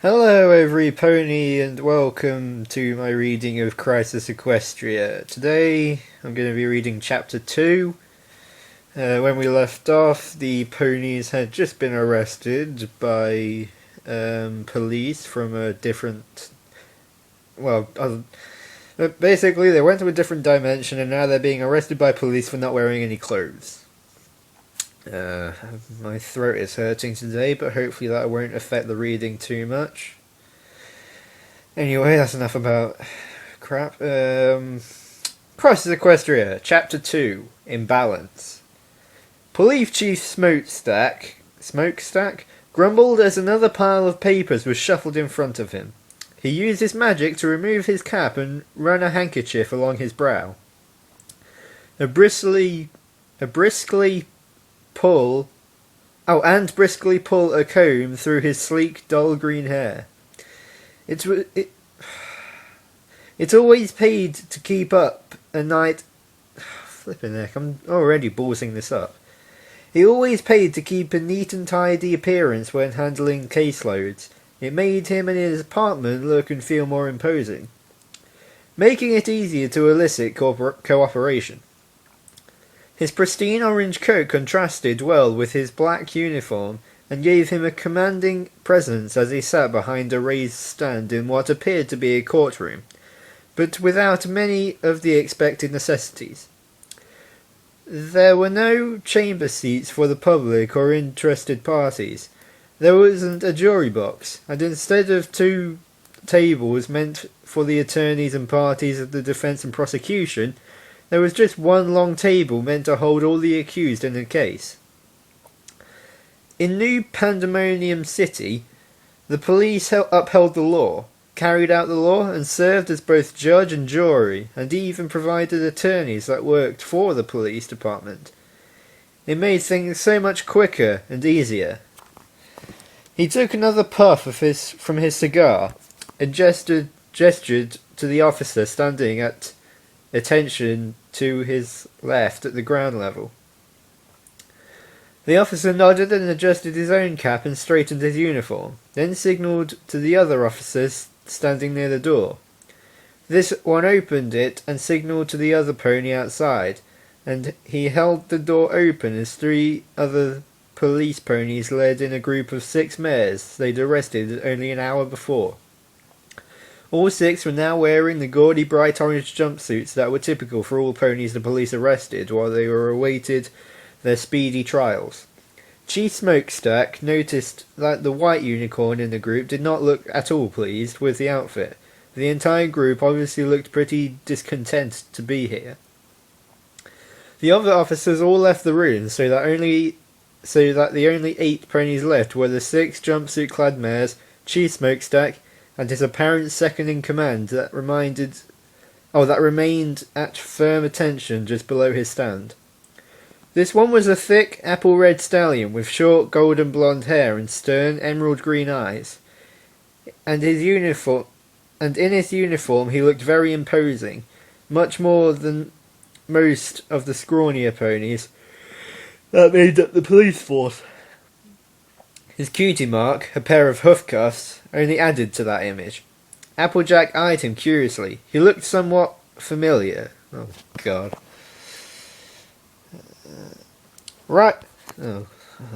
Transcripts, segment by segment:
Hello every pony and welcome to my reading of Crisis Equestria. Today I'm going to be reading chapter 2. When we left off, the ponies had just been arrested by police from a different... basically they went to a different dimension and now they're being arrested by police for not wearing any clothes. My throat is hurting today, but hopefully that won't affect the reading too much. Anyway, that's enough about crap. Crisis Equestria, Chapter 2, Imbalance. Police Chief Smokestack grumbled as another pile of papers was shuffled in front of him. He used his magic to remove his cap and run a handkerchief along his brow. briskly pull a comb through his sleek, dull green hair. It's always paid to keep up a night... Flipping heck, I'm already ballsing this up. He always paid to keep a neat and tidy appearance when handling caseloads. It made him and his apartment look and feel more imposing, making it easier to elicit cooperation. His pristine orange coat contrasted well with his black uniform and gave him a commanding presence as he sat behind a raised stand in what appeared to be a courtroom, but without many of the expected necessities. There were no chamber seats for the public or interested parties. There wasn't a jury box, and instead of two tables meant for the attorneys and parties of the defence and prosecution, there was just one long table meant to hold all the accused in a case. In New Pandemonium City, the police upheld the law, carried out the law, and served as both judge and jury, and even provided attorneys that worked for the police department. It made things so much quicker and easier. He took another puff from his cigar and gestured to the officer standing at attention to his left at the ground level. The officer nodded and adjusted his own cap and straightened his uniform, then signalled to the other officers standing near the door. This one opened it and signalled to the other pony outside, and he held the door open as three other police ponies led in a group of 6 mares they'd arrested only an hour before. All 6 were now wearing the gaudy bright orange jumpsuits that were typical for all ponies the police arrested while they were awaited their speedy trials. Chief Smokestack noticed that the white unicorn in the group did not look at all pleased with the outfit. The entire group obviously looked pretty discontent to be here. The other officers all left the room so that the only 8 ponies left were the 6 jumpsuit-clad mares, Chief Smokestack, and his apparent second-in-command that remained at firm attention just below his stand. This one was a thick, apple-red stallion with short, golden blonde hair and stern, emerald-green eyes. And in his uniform he looked very imposing, much more than most of the scrawnier ponies that made up the police force. His cutie mark, a pair of hoof cuffs, only added to that image. Applejack eyed him curiously. He looked somewhat familiar. Oh, God. Right. Oh,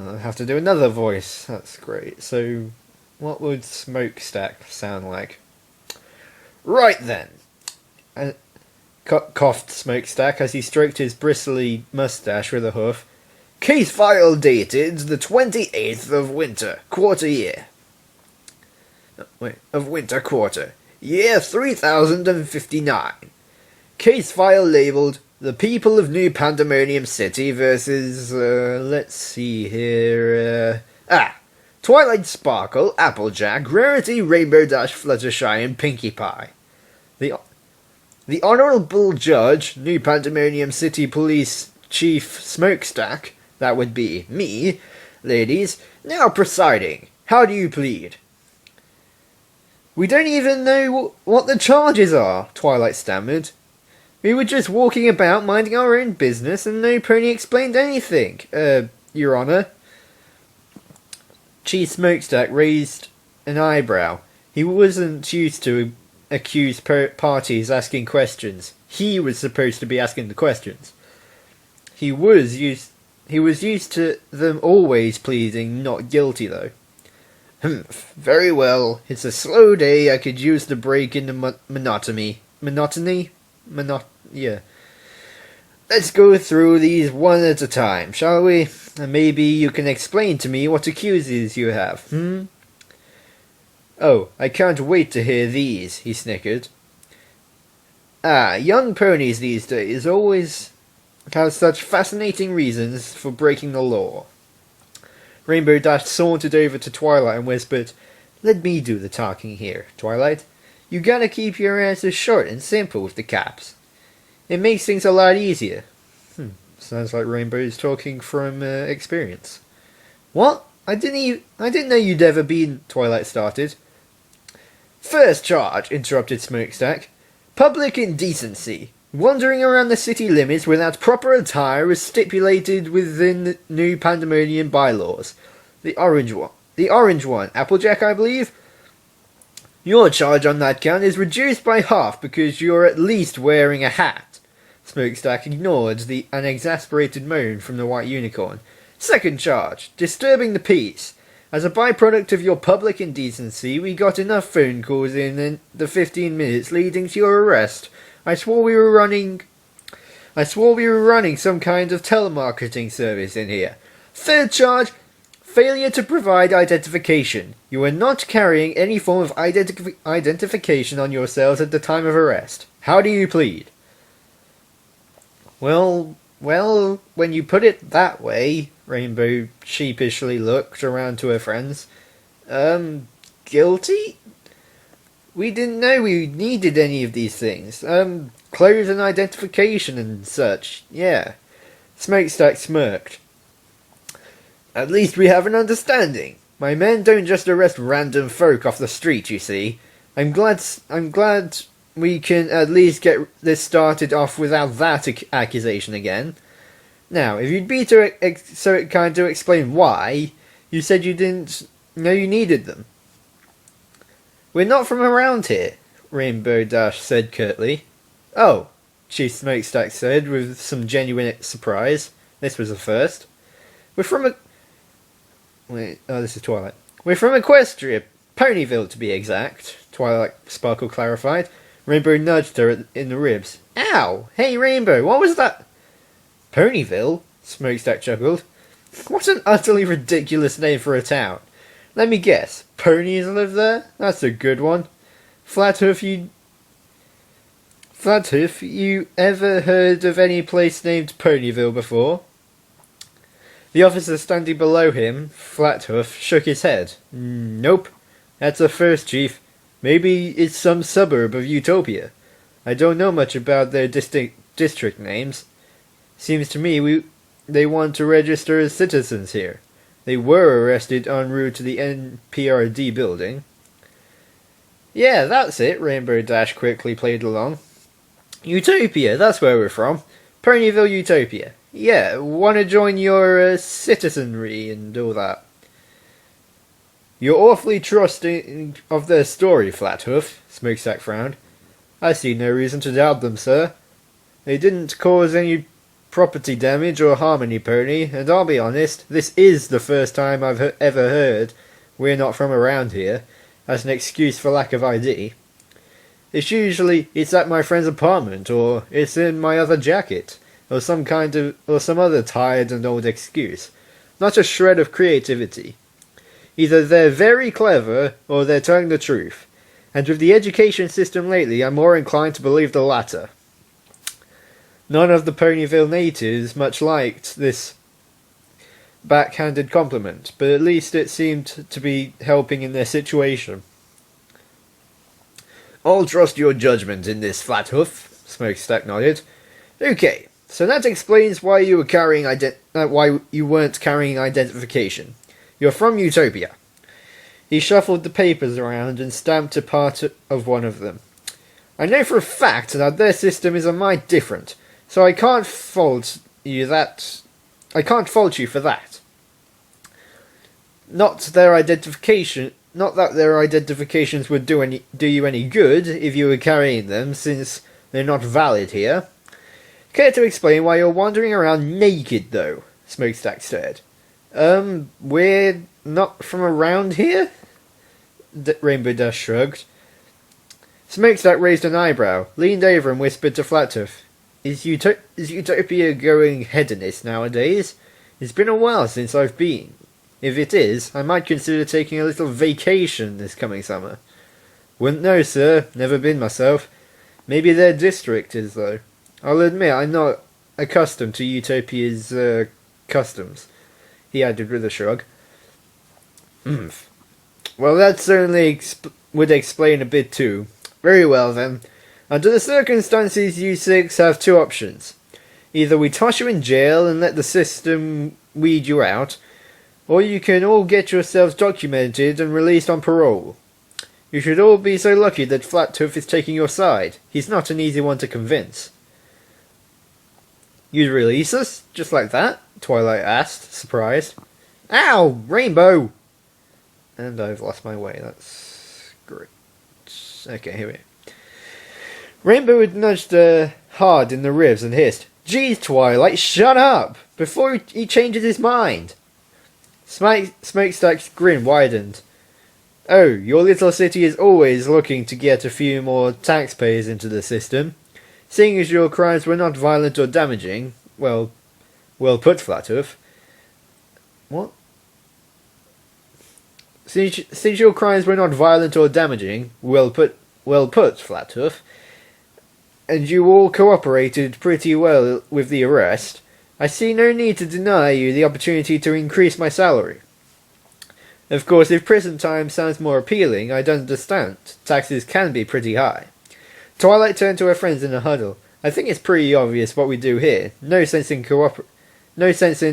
I have to do another voice. That's great. So, what would Smokestack sound like? Right then. Coughed Smokestack as he stroked his bristly moustache with a hoof. Case file dated the 28th of winter, quarter, year 3059. Case file labelled The People of New Pandemonium City versus, let's see here, Twilight Sparkle, Applejack, Rarity, Rainbow Dash, Fluttershy, and Pinkie Pie. The Honourable Judge, New Pandemonium City Police Chief Smokestack, that would be me, ladies, now presiding. How do you plead? We don't even know what the charges are, Twilight stammered. We were just walking about minding our own business and no pony explained anything, Your Honour. Chief Smokestack raised an eyebrow. He wasn't used to accused parties asking questions. He was supposed to be asking the questions. He was used to them always pleading not guilty, though. Very well. It's a slow day. I could use the break in the monotony. Yeah. Let's go through these one at a time, shall we? And maybe you can explain to me what accuses you have, Oh, I can't wait to hear these, he snickered. Young ponies these days always have such fascinating reasons for breaking the law. Rainbow Dash sauntered over to Twilight and whispered, Let me do the talking here, Twilight. You gotta keep your answers short and simple with the caps. It makes things a lot easier. Sounds like Rainbow's talking from experience. What? I didn't know you'd ever been, Twilight started. First charge, interrupted Smokestack. Public indecency. Wandering around the city limits without proper attire is stipulated within the new Pandemonium bylaws. The orange one. Applejack, I believe? Your charge on that count is reduced by half because you're at least wearing a hat. Smokestack ignored an exasperated moan from the white unicorn. Second charge, disturbing the peace. As a byproduct of your public indecency, we got enough phone calls in the 15 minutes leading to your arrest. I swore we were running some kind of telemarketing service in here. Third charge, failure to provide identification. You were not carrying any form of identification on yourselves at the time of arrest. How do you plead? Well, when you put it that way, Rainbow sheepishly looked around to her friends. Guilty? We didn't know we needed any of these things. Clothes and identification and such. Yeah. Smokestack smirked. At least we have an understanding. My men don't just arrest random folk off the street, you see. I'm glad we can at least get this started off without that accusation again. Now, if you'd be so kind to explain why, you said you didn't know you needed them. We're not from around here, Rainbow Dash said curtly. Oh, Chief Smokestack said with some genuine surprise. This was a first. This is Twilight. We're from Equestria, Ponyville to be exact, Twilight Sparkle clarified. Rainbow nudged her in the ribs. Ow! Hey, Rainbow, what was that? Ponyville? Smokestack chuckled. What an utterly ridiculous name for a town. Let me guess. Ponies live there? That's a good one. Flathoof, you ever heard of any place named Ponyville before? The officer standing below him, Flathoof, shook his head. Nope. That's a first, Chief. Maybe it's some suburb of Utopia. I don't know much about their district names. Seems to me they want to register as citizens here. They were arrested en route to the NPRD building. Yeah, that's it, Rainbow Dash quickly played along. Utopia, that's where we're from. Ponyville, Utopia. Yeah, want to join your citizenry and all that. You're awfully trusting of their story, Flathoof, Smokestack frowned. I see no reason to doubt them, sir. They didn't cause any property damage or harm any pony, and I'll be honest, this is the first time I've ever heard we're not from around here, as an excuse for lack of ID. It's at my friend's apartment, or it's in my other jacket, or some other tired and old excuse. Not a shred of creativity. Either they're very clever, or they're telling the truth. And with the education system lately, I'm more inclined to believe the latter. None of the Ponyville natives much liked this backhanded compliment, but at least it seemed to be helping in their situation. I'll trust your judgment in this, Flathoof, Smokestack nodded. Okay, so that explains why you weren't carrying identification. You're from Utopia. He shuffled the papers around and stamped a part of one of them. I know for a fact that their system is a mite different, so I can't fault you for that. Not their identification not that their identifications would do you any good if you were carrying them, since they're not valid here. Care to explain why you're wandering around naked, though? Smokestack stared. We're not from around here? Rainbow Dash shrugged. Smokestack raised an eyebrow, leaned over and whispered to Flattooth. Is Utopia going hedonist nowadays? It's been a while since I've been. If it is, I might consider taking a little vacation this coming summer. Wouldn't know, sir. Never been myself. Maybe their district is, though. I'll admit I'm not accustomed to Utopia's customs, he added with a shrug. Well, that certainly would explain a bit too. Very well, then. Under the circumstances, you six have two options. Either we toss you in jail and let the system weed you out, or you can all get yourselves documented and released on parole. You should all be so lucky that Flattooth is taking your side. He's not an easy one to convince. You'd release us? Just like that? Twilight asked, surprised. Ow! Rainbow! And I've lost my way. That's great. Okay, here we go. Rainbow had nudged hard in the ribs and hissed, Geez, Twilight, shut up! Before he changes his mind! Smokestack's grin widened. Oh, your little city is always looking to get a few more taxpayers into the system. Seeing as your crimes were not violent or damaging, well put, Flattooth. What? Since your crimes were not violent or damaging, well put, Flattooth, and you all cooperated pretty well with the arrest, I see no need to deny you the opportunity to increase my salary. Of course, if prison time sounds more appealing, I'd understand. Taxes can be pretty high. Twilight turned to her friends in a huddle. I think it's pretty obvious what we do here. No sense in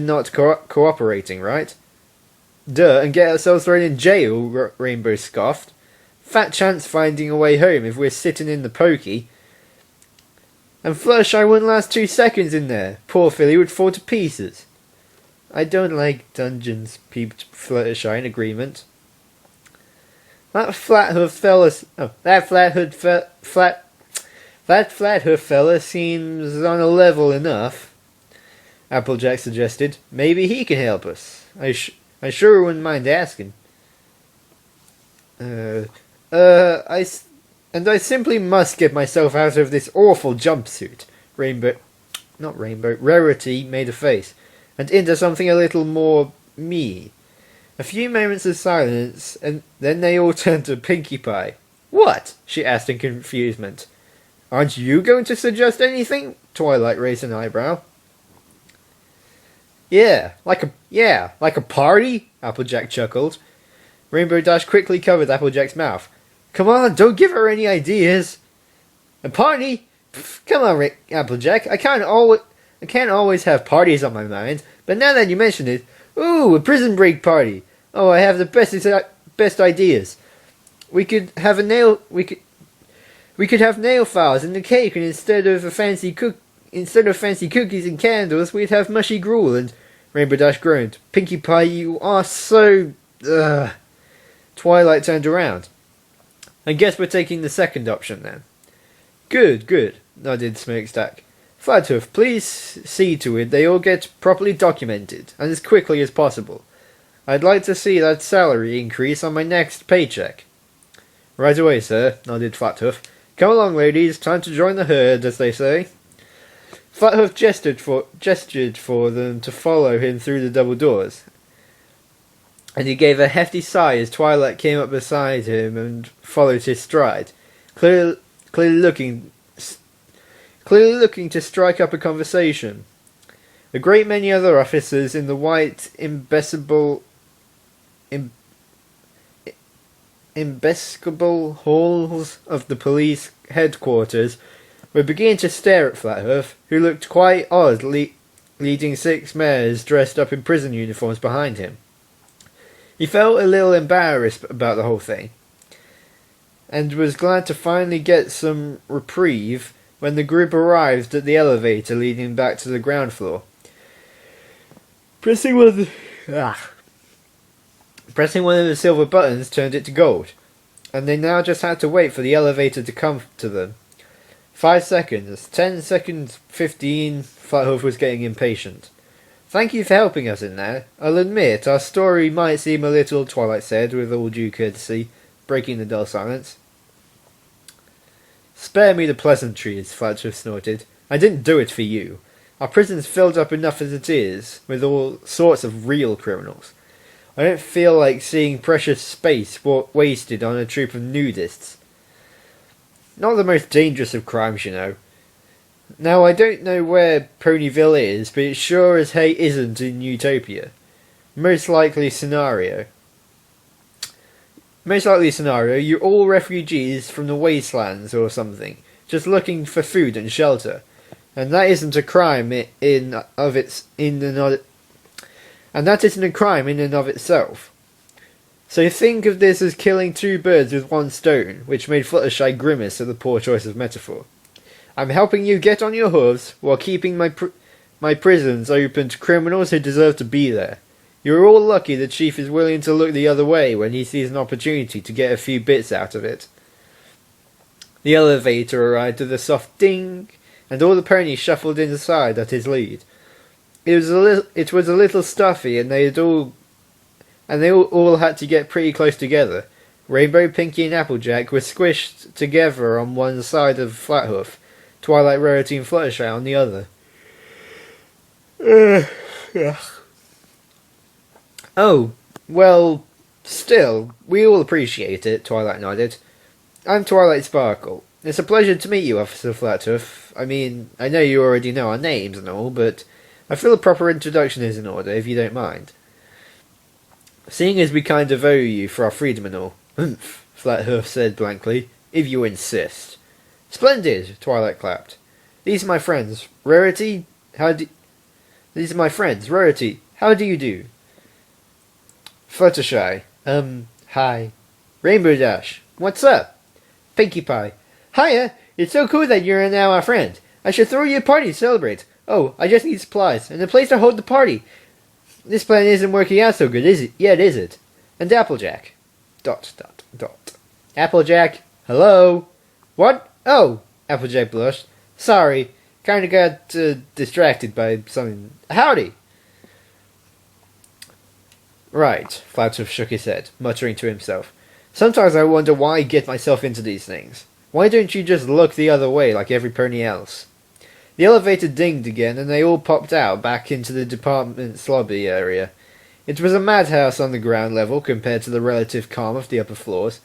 not cooperating, right? Duh, and get ourselves thrown in jail, Rainbow scoffed. Fat chance finding a way home if we're sitting in the pokey. And Fluttershy wouldn't last 2 seconds in there. Poor Philly would fall to pieces. I don't like dungeons, peeped Fluttershy in agreement. That flathoof fella seems on a level enough, Applejack suggested. Maybe he can help us. I sure wouldn't mind asking. I simply must get myself out of this awful jumpsuit. Rarity made a face, and into something a little more me. A few moments of silence, and then they all turned to Pinkie Pie. What? She asked in confusement. Aren't you going to suggest anything? Twilight raised an eyebrow. Yeah, like a party? Applejack chuckled. Rainbow Dash quickly covered Applejack's mouth. Come on, don't give her any ideas. A party? Pff, come on, Applejack. I can't always have parties on my mind, but now that you mention it, ooh, a prison break party. Oh, I have the best ideas. We could have nail files and a cake, and instead of fancy cookies and candles, we'd have mushy gruel. And Rainbow Dash groaned. Pinkie Pie, you are so. Twilight turned around. I guess we're taking the second option then. Good, nodded Smokestack. Flattooth, please see to it they all get properly documented, and as quickly as possible. I'd like to see that salary increase on my next paycheck. Right away, sir, nodded Flattooth. Come along, ladies, time to join the herd, as they say. Flattooth gestured for them to follow him through the double doors, and he gave a hefty sigh as Twilight came up beside him and followed his stride, clearly looking to strike up a conversation. A great many other officers in the white, imbecile halls of the police headquarters were beginning to stare at Flattooth, who looked quite odd leading 6 mares dressed up in prison uniforms behind him. He felt a little embarrassed about the whole thing, and was glad to finally get some reprieve when the group arrived at the elevator leading back to the ground floor. Pressing one Pressing one of the silver buttons turned it to gold, and they now just had to wait for the elevator to come to them. 5 seconds, 10 seconds, 15. Flathoof was getting impatient. Thank you for helping us in there. I'll admit, our story might seem a little, Twilight said, with all due courtesy, breaking the dull silence. Spare me the pleasantries, Flathoof snorted. I didn't do it for you. Our prison's filled up enough as it is, with all sorts of real criminals. I don't feel like seeing precious space wasted on a troop of nudists. Not the most dangerous of crimes, you know. Now, I don't know where Ponyville is, but it sure as hay isn't in Utopia. Most likely scenario, you're all refugees from the wastelands or something, just looking for food and shelter. And that isn't a crime in and of itself. So think of this as killing 2 birds with 1 stone, which made Fluttershy grimace at the poor choice of metaphor. I'm helping you get on your hooves while keeping my prisons open to criminals who deserve to be there. You're all lucky the chief is willing to look the other way when he sees an opportunity to get a few bits out of it. The elevator arrived with a soft ding, and all the ponies shuffled inside at his lead. It was a little stuffy, and they all had to get pretty close together. Rainbow, Pinky, and Applejack were squished together on one side of Flathoof, Twilight, Rarity, and Fluttershy on the other. Oh, well, still, we all appreciate it, Twilight nodded. I'm Twilight Sparkle. It's a pleasure to meet you, Officer Flathoof. I mean, I know you already know our names and all, but I feel a proper introduction is in order, if you don't mind. Seeing as we kind of owe you for our freedom and all. Humph, Flathoof said blankly. If you insist. Splendid, Twilight clapped. These are my friends. Rarity, These are my friends. Rarity, how do you do? Fluttershy, hi. Rainbow Dash, what's up? Pinkie Pie, hiya, it's so cool that you're now our friend. I should throw you a party to celebrate. Oh, I just need supplies, and a place to hold the party. This plan isn't working out so good, is it? Yet, is it? And Applejack. ... Applejack, hello? What? Oh, Applejack blushed. Sorry, kinda got distracted by something. Howdy! Right, Flathoof shook his head, muttering to himself. Sometimes I wonder why I get myself into these things. Why don't you just look the other way like every pony else? The elevator dinged again, and they all popped out back into the department's lobby area. It was a madhouse on the ground level compared to the relative calm of the upper floors.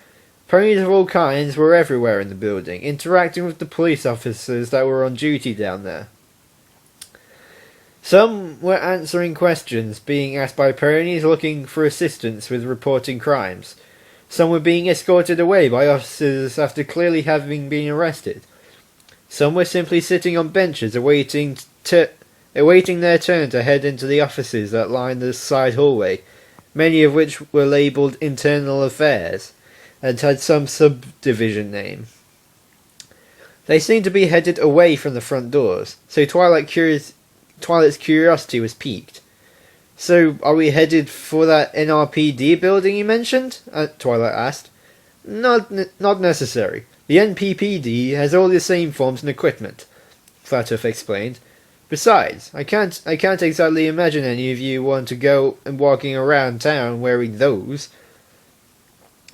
Ponies of all kinds were everywhere in the building, interacting with the police officers that were on duty down there. Some were answering questions being asked by ponies looking for assistance with reporting crimes. Some were being escorted away by officers after clearly having been arrested. Some were simply sitting on benches awaiting their turn to head into the offices that lined the side hallway, many of which were labelled Internal Affairs, and had some subdivision name. They seemed to be headed away from the front doors, so Twilight's curiosity was piqued. So, are we headed for that NRPD building you mentioned? Twilight asked. Not necessary. The NPPD has all the same forms and equipment, Flathoof explained. Besides, I can't exactly imagine any of you want to go and walking around town wearing those,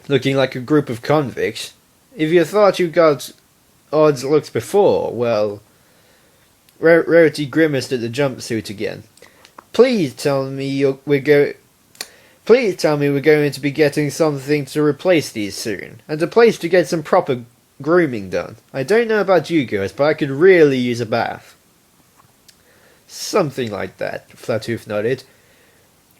looking like a group of convicts. If you thought you got odds looks before, well... Rarity grimaced at the jumpsuit again. Please tell me we're going to be getting something to replace these soon, and a place to get some proper grooming done. I don't know about you guys, but I could really use a bath. Something like that, Flathoof nodded.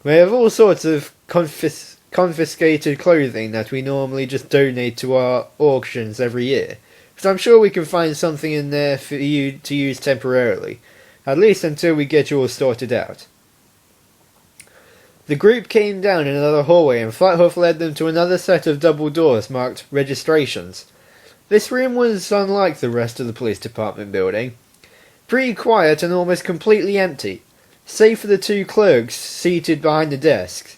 We have all sorts of confiscated clothing that we normally just donate to our auctions every year, but I'm sure we can find something in there for you to use temporarily, at least until we get you all sorted out. The group came down another hallway and Flathoof led them to another set of double doors marked Registrations. This room was unlike the rest of the police department building. Pretty quiet and almost completely empty, save for the 2 clerks seated behind the desks.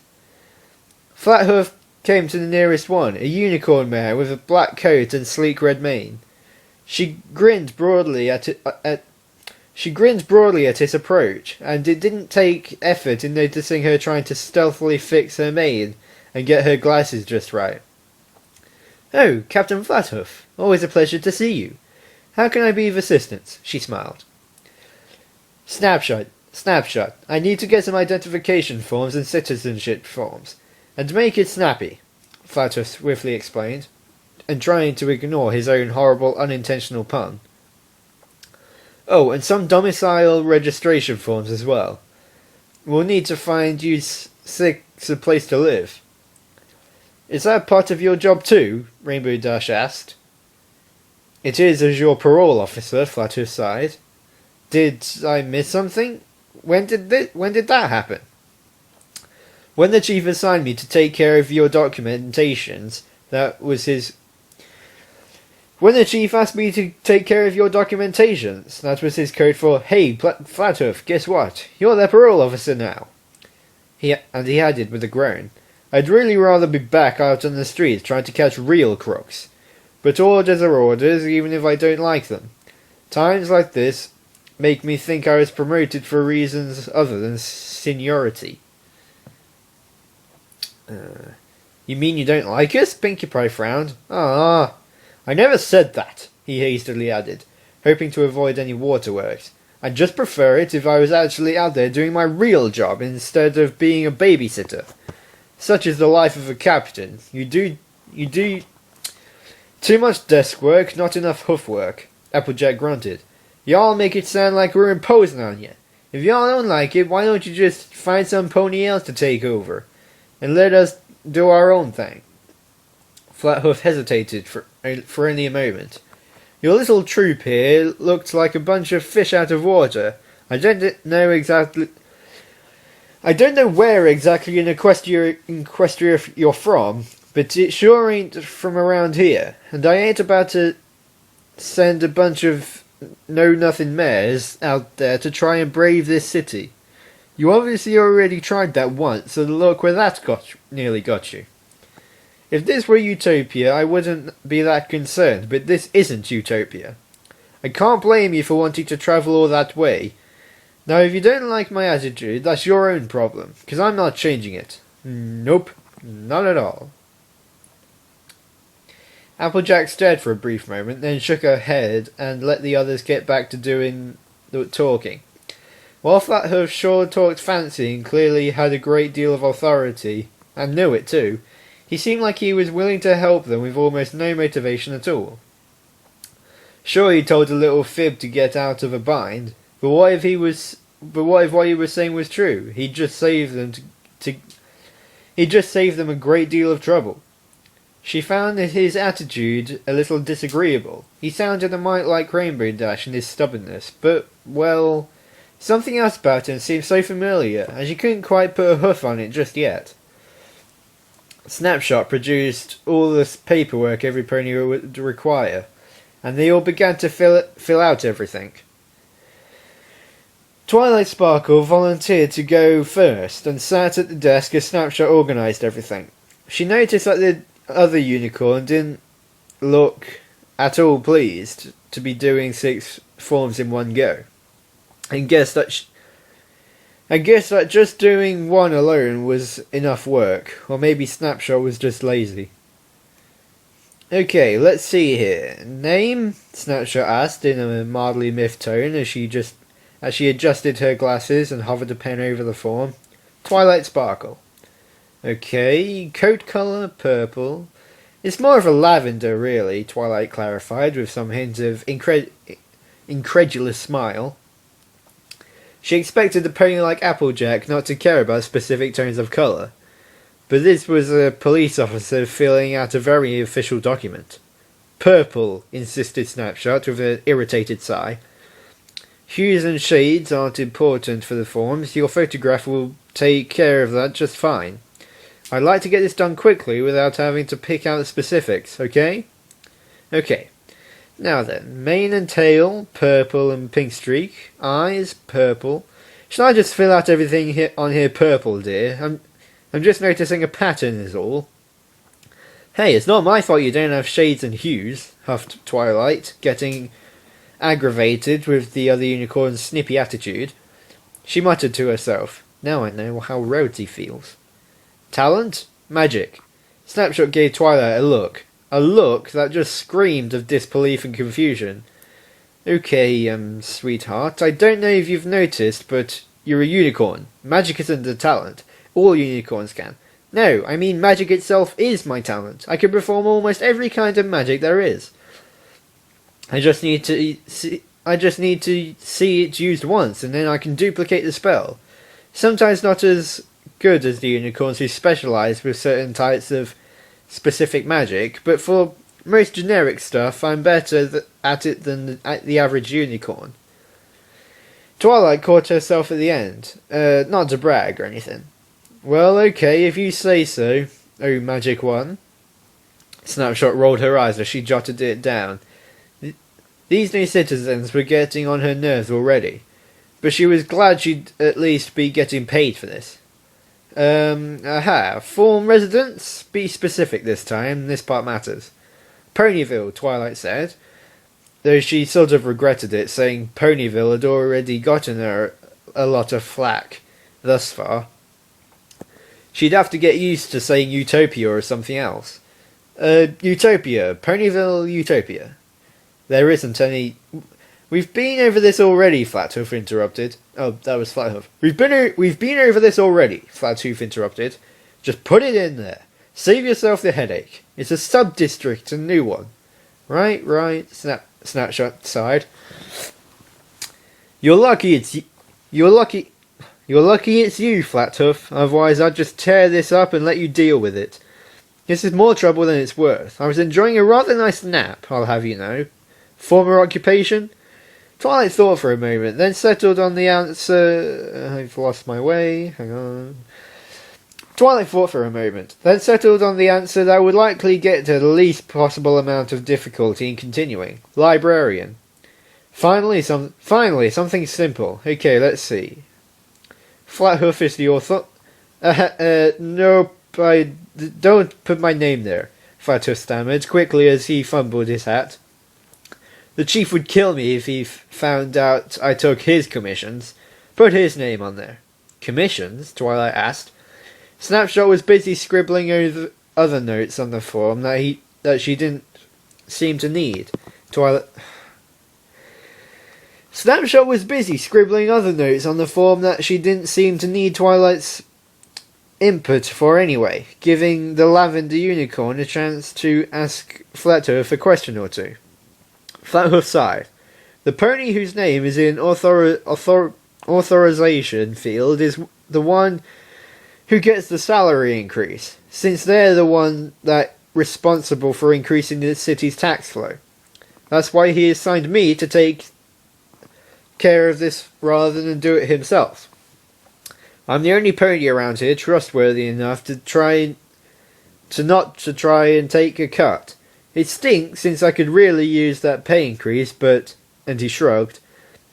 Flathoof came to the nearest one, a unicorn mare with a black coat and sleek red mane. She grinned broadly at his approach, and it didn't take effort in noticing her trying to stealthily fix her mane and get her glasses just right. "Oh, Captain Flathoof, always a pleasure to see you. How can I be of assistance?" she smiled. Snapshot. I need to get some identification forms and citizenship forms. And to make it snappy, Flathoof swiftly explained, and trying to ignore his own horrible unintentional pun. "Oh, and some domicile registration forms as well. We'll need to find you a place to live." "Is that part of your job too?" Rainbow Dash asked. "It is as your parole officer," Flathoof sighed. "Did I miss something? When did that happen?" "When the chief assigned me to take care of your documentations, that was his... When the chief asked me to take care of your documentations, that was his code for, 'Hey, Flathoof, guess what? You're their parole officer now.'" He added with a groan, "I'd really rather be back out on the streets trying to catch real crooks. But orders are orders, even if I don't like them. Times like this make me think I was promoted for reasons other than seniority." "You mean you don't like us?" Pinkie Pie frowned. "Ah, I never said that," he hastily added, hoping to avoid any waterworks. "I'd just prefer it if I was actually out there doing my real job instead of being a babysitter. Such is the life of a captain. You do too much desk work, not enough hoof work." Applejack grunted. "Y'all make it sound like we're imposing on you. If y'all don't like it, why don't you just find some pony else to take over and let us do our own thing?" Flathoof hesitated for only a moment. "Your little troop here looked like a bunch of fish out of water. I don't know where exactly in Equestria you're from, but it sure ain't from around here, and I ain't about to send a bunch of know-nothing mares out there to try and brave this city. You obviously already tried that once, so look where that nearly got you. If this were Utopia, I wouldn't be that concerned, but this isn't Utopia. I can't blame you for wanting to travel all that way. Now, if you don't like my attitude, that's your own problem, because I'm not changing it. Nope, not at all." Applejack stared for a brief moment, then shook her head and let the others get back to doing the talking. While Flathoof sure talked fancy and clearly had a great deal of authority, and knew it too, he seemed like he was willing to help them with almost no motivation at all. Sure, he told a little fib to get out of a bind, but what if what he was saying was true? He'd just saved them a great deal of trouble. She found his attitude a little disagreeable. He sounded a mite like Rainbow Dash in his stubbornness, but, well, something else about him seemed so familiar, and she couldn't quite put a hoof on it just yet. Snapshot produced all the paperwork every pony would require, and they all began to fill out everything. Twilight Sparkle volunteered to go first, and sat at the desk as Snapshot organised everything. She noticed that the other unicorn didn't look at all pleased to be doing 6 forms in one go, and guessed that just doing one alone was enough work, or maybe Snapshot was just lazy. "Okay, let's see here. Name?" Snapshot asked in a mildly miffed tone as she adjusted her glasses and hovered a pen over the form. "Twilight Sparkle." "Okay, coat colour, purple. It's more of a lavender, really," Twilight clarified with some hint of incredulous smile. She expected a pony like Applejack not to care about specific tones of colour, but this was a police officer filling out a very official document. "Purple," insisted Snapshot with an irritated sigh. "Hues and shades aren't important for the forms. Your photograph will take care of that just fine. I'd like to get this done quickly without having to pick out the specifics, okay?" "Okay. Now then, mane and tail, purple and pink streak. Eyes, purple. Should I just fill out everything on here purple, dear? I'm just noticing a pattern is all. Hey, it's not my fault you don't have shades and hues, huffed Twilight, getting aggravated with the other unicorn's snippy attitude. She muttered to herself, now I know how Rhodesy feels. Talent? Magic. Snapshot gave Twilight a look that just screamed of disbelief and confusion. Okay, sweetheart, I don't know if you've noticed, but you're a unicorn. Magic isn't a talent. All unicorns can. No, I mean magic itself is my talent. I can perform almost every kind of magic there is. I just need to see it used once, and then I can duplicate the spell. Sometimes not as good as the unicorns who specialise with certain types of specific magic, but for most generic stuff, I'm better at it than the average unicorn. Twilight caught herself at the end, not to brag or anything. Well, okay, if you say so, oh magic one. Snapshot rolled her eyes as she jotted it down. These new citizens were getting on her nerves already, but she was glad she'd at least be getting paid for this. Form residence? Be specific this time, this part matters. Ponyville, Twilight said, though she sort of regretted it, saying Ponyville had already gotten her a lot of flack thus far. She'd have to get used to saying Utopia or something else. Utopia. Ponyville Utopia. There isn't any... We've been over this already, Flathoof interrupted. Oh, that was Flathoof. We've been over this already, Flathoof interrupted. Just put it in there. Save yourself the headache. It's a sub-district, a new one. Right, Snapshot sighed. You're lucky it's you, Flathoof. Otherwise I'd just tear this up and let you deal with it. This is more trouble than it's worth. I was enjoying a rather nice nap, I'll have you know. Former occupation? Twilight thought for a moment, then settled on the answer... I've lost my way. Hang on. Twilight thought for a moment, then settled on the answer that would likely get to the least possible amount of difficulty in continuing. Librarian. Finally, something simple. Okay, let's see. Flathoof is the author... Nope, I don't put my name there, Flathoof stammered quickly as he fumbled his hat. The chief would kill me if he found out I took his commissions. Put his name on there. Commissions? Twilight asked. Snapshot was busy scribbling over other notes on the form that she didn't seem to need. Snapshot was busy scribbling other notes on the form that she didn't seem to need Twilight's input for anyway, giving the Lavender Unicorn a chance to ask Flathoof a question or two. Flathoof sighed. The pony whose name is in authorization field is the one who gets the salary increase, since they're the one that responsible for increasing the city's tax flow. That's why he assigned me to take care of this rather than do it himself. I'm the only pony around here trustworthy enough to try and take a cut. It stinks since I could really use that pay increase, but... And he shrugged.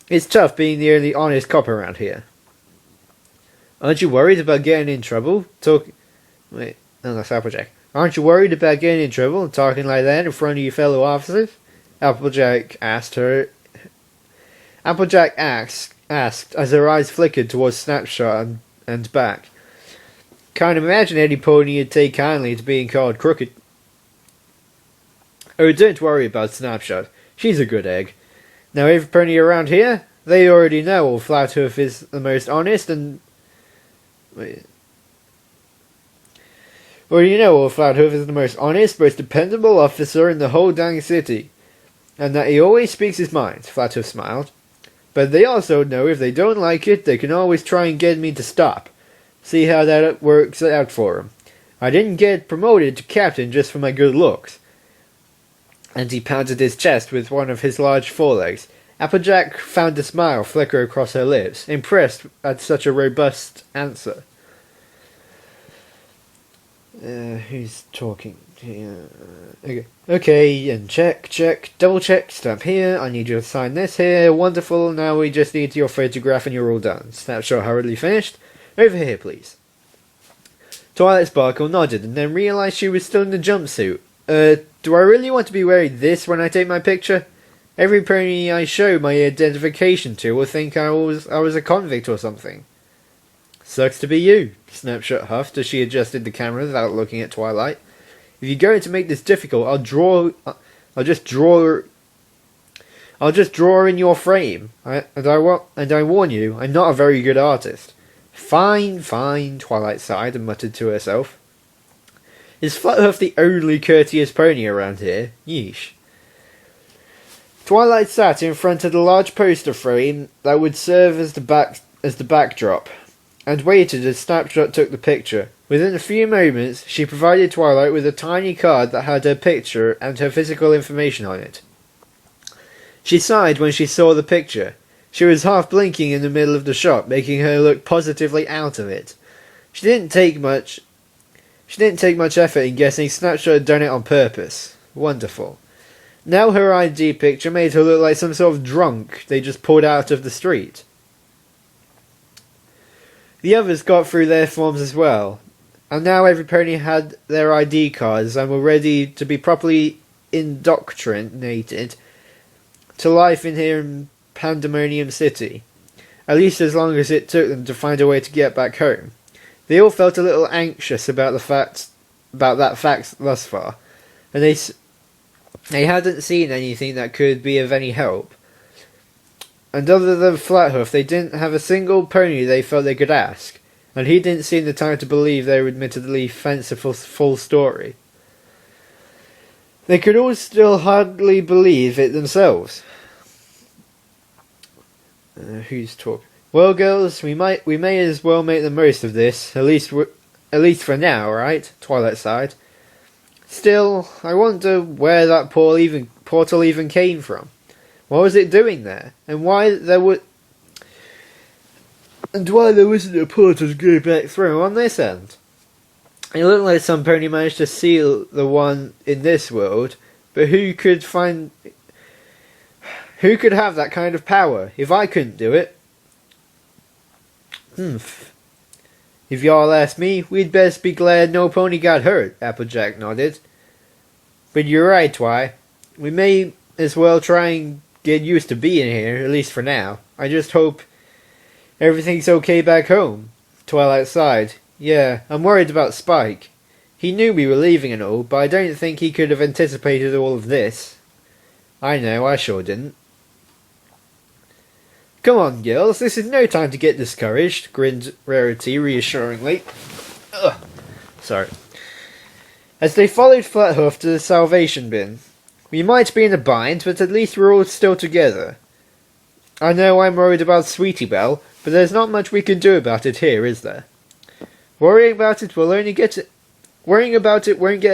It's tough being the only honest cop around here. Aren't you worried about getting in trouble? That's Applejack. Aren't you worried about getting in trouble and talking like that in front of your fellow officers? Applejack asked as her eyes flickered towards Snapshot and back. Can't imagine any pony would take kindly to being called crooked. Oh, don't worry about Snapshot. She's a good egg. Now, every pony around here, they already know old Flathoof is the most honest and... Already know old Flathoof is the most honest, most dependable officer in the whole dang city. And that he always speaks his mind, Flathoof smiled. But they also know if they don't like it, they can always try and get me to stop. See how that works out for them. I didn't get promoted to captain just for my good looks. And he pounded his chest with one of his large forelegs. Applejack found a smile flicker across her lips, impressed at such a robust answer. Who's talking here? Okay, and check, double check, stamp here, I need you to sign this here, wonderful, now we just need your photograph and you're all done. Snapshot hurriedly finished. Over here, please. Twilight Sparkle nodded and then realised she was still in the jumpsuit. Do I really want to be wearing this when I take my picture? Every pony I show my identification to will think I was a convict or something. Sucks to be you, Snapshot huffed as she adjusted the camera without looking at Twilight. If you're going to make this difficult, I'll just draw in your frame. And I warn you, I'm not a very good artist. Fine, Twilight sighed and muttered to herself. Is Fluthoof the only courteous pony around here? Yeesh. Twilight sat in front of the large poster frame that would serve as the backdrop, and waited as Snapshot took the picture. Within a few moments, she provided Twilight with a tiny card that had her picture and her physical information on it. She sighed when she saw the picture. She was half blinking in the middle of the shot, making her look positively out of it. She didn't take much effort in guessing Snapshot had done it on purpose. Wonderful. Now her ID picture made her look like some sort of drunk they just pulled out of the street. The others got through their forms as well, and now every pony had their ID cards and were ready to be properly indoctrinated to life in here in Pandemonium City, at least as long as it took them to find a way to get back home. They all felt a little anxious about that fact thus far, and they hadn't seen anything that could be of any help. And other than Fluthoof, they didn't have a single pony they felt they could ask, and he didn't seem the type to believe their admittedly fanciful full story. They could all still hardly believe it themselves. Who's talking? Well, girls, we may as well make the most of this, at least for now, right? Twilight sighed. Still, I wonder where that portal even came from. What was it doing there? And why there wasn't a portal to go back through on this end? It looked like some pony managed to seal the one in this world, but who could have that kind of power? If I couldn't do it. If y'all ask me, we'd best be glad no pony got hurt, Applejack nodded. But you're right, Twi. We may as well try and get used to being here, at least for now. I just hope everything's okay back home. Twilight sighed. Yeah, I'm worried about Spike. He knew we were leaving and all, but I don't think he could have anticipated all of this. I know, I sure didn't. Come on, girls, this is no time to get discouraged, grinned Rarity reassuringly. Ugh. Sorry. As they followed Fluthoof to the salvation bin. We might be in a bind, but at least we're all still together. I know I'm worried about Sweetie Belle, but there's not much we can do about it here, is there? Worrying about it won't get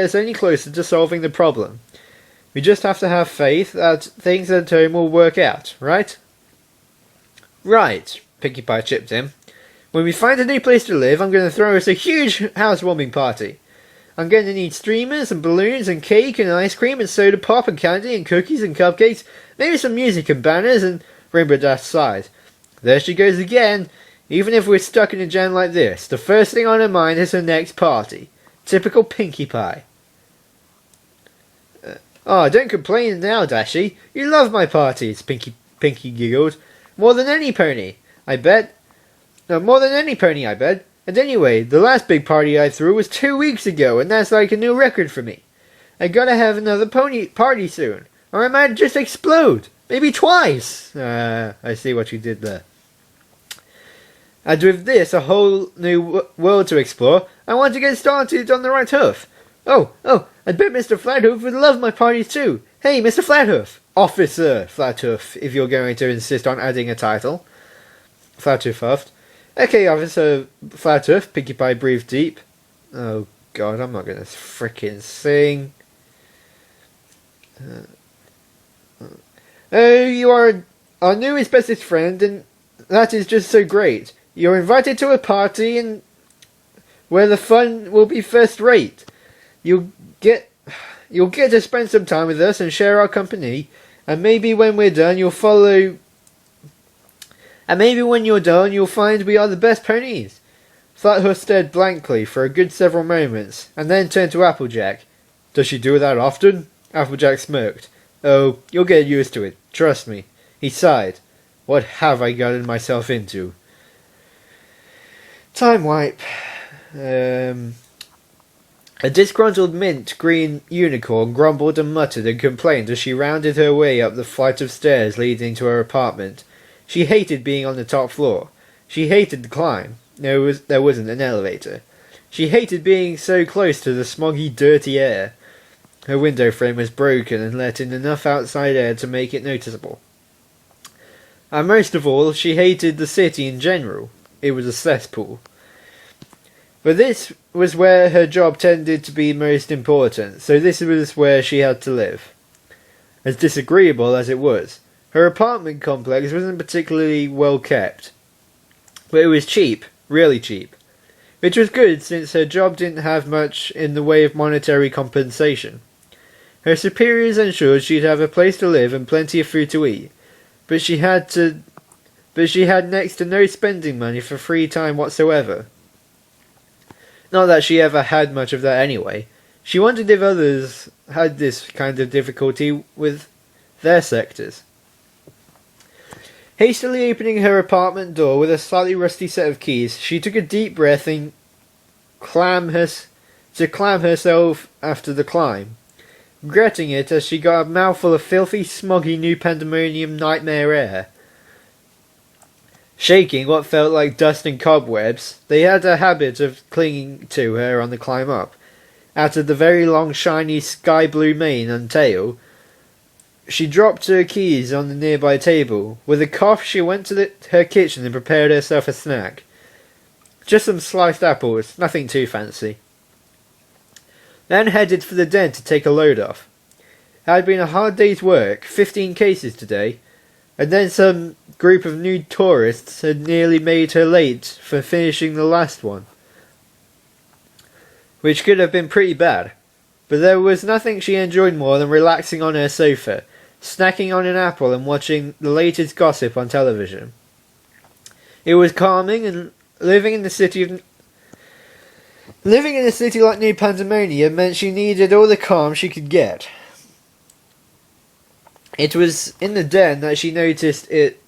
us any closer to solving the problem. We just have to have faith that things at home will work out, right? Right, Pinkie Pie chipped in. When we find a new place to live, I'm going to throw us a huge housewarming party. I'm going to need streamers and balloons and cake and ice cream and soda pop and candy and cookies and cupcakes, maybe some music and banners and Rainbow Dash sighed. There she goes again. Even if we're stuck in a jam like this, the first thing on her mind is her next party. Typical Pinkie Pie. Don't complain now, Dashy. You love my parties, Pinkie giggled. More than any pony, I bet. More than any pony, I bet. And anyway, the last big party I threw was 2 weeks ago, and that's like a new record for me. I gotta have another pony party soon, or I might just explode. Maybe twice. I see what you did there. And with this, a whole new world to explore, I want to get started on the right hoof. Oh, I bet Mr. Flathoof would love my parties too. Hey, Mr. Flathoof. Officer Flathoof, if you're going to insist on adding a title. Flathoof huffed. Okay, Officer Flathoof, Pinkie Pie breathed deep. Oh god, I'm not going to frickin' sing. Oh, you are our newest bestest friend, and that is just so great. You're invited to a party and where the fun will be first rate. You'll get to spend some time with us and share our company, and maybe when we're done you'll follow. And maybe when you're done you'll find we are the best ponies. Flathoof stared blankly for a good several moments, and then turned to Applejack. "Does she do that often?" Applejack smirked. "Oh, you'll get used to it, trust me." He sighed. "What have I gotten myself into?" Time wipe. A disgruntled mint green unicorn grumbled and muttered and complained as she rounded her way up the flight of stairs leading to her apartment. She hated being on the top floor. She hated the climb. There wasn't an elevator. She hated being so close to the smoggy, dirty air. Her window frame was broken and let in enough outside air to make it noticeable. And most of all, she hated the city in general. It was a cesspool. But this was where her job tended to be most important, so this was where she had to live. As disagreeable as it was, her apartment complex wasn't particularly well kept. But it was cheap, really cheap. Which was good since her job didn't have much in the way of monetary compensation. Her superiors ensured she'd have a place to live and plenty of food to eat, but she had next to no spending money for free time whatsoever. Not that she ever had much of that anyway. She wondered if others had this kind of difficulty with their sectors. Hastily opening her apartment door with a slightly rusty set of keys, she took a deep breath and clam herself after the climb, regretting it as she got a mouthful of filthy, smoggy New Pandemonium nightmare air. Shaking what felt like dust and cobwebs, they had a habit of clinging to her on the climb up. Out of the very long, shiny, sky-blue mane and tail, she dropped her keys on the nearby table. With a cough, she went to her kitchen and prepared herself a snack. Just some sliced apples, nothing too fancy. Then headed for the den to take a load off. It had been a hard day's work, 15 cases today, and then some group of new tourists had nearly made her late for finishing the last one. Which could have been pretty bad. But there was nothing she enjoyed more than relaxing on her sofa, snacking on an apple and watching the latest gossip on television. It was calming, and living in a city like New Pandemonium meant she needed all the calm she could get. It was in the den that she noticed it.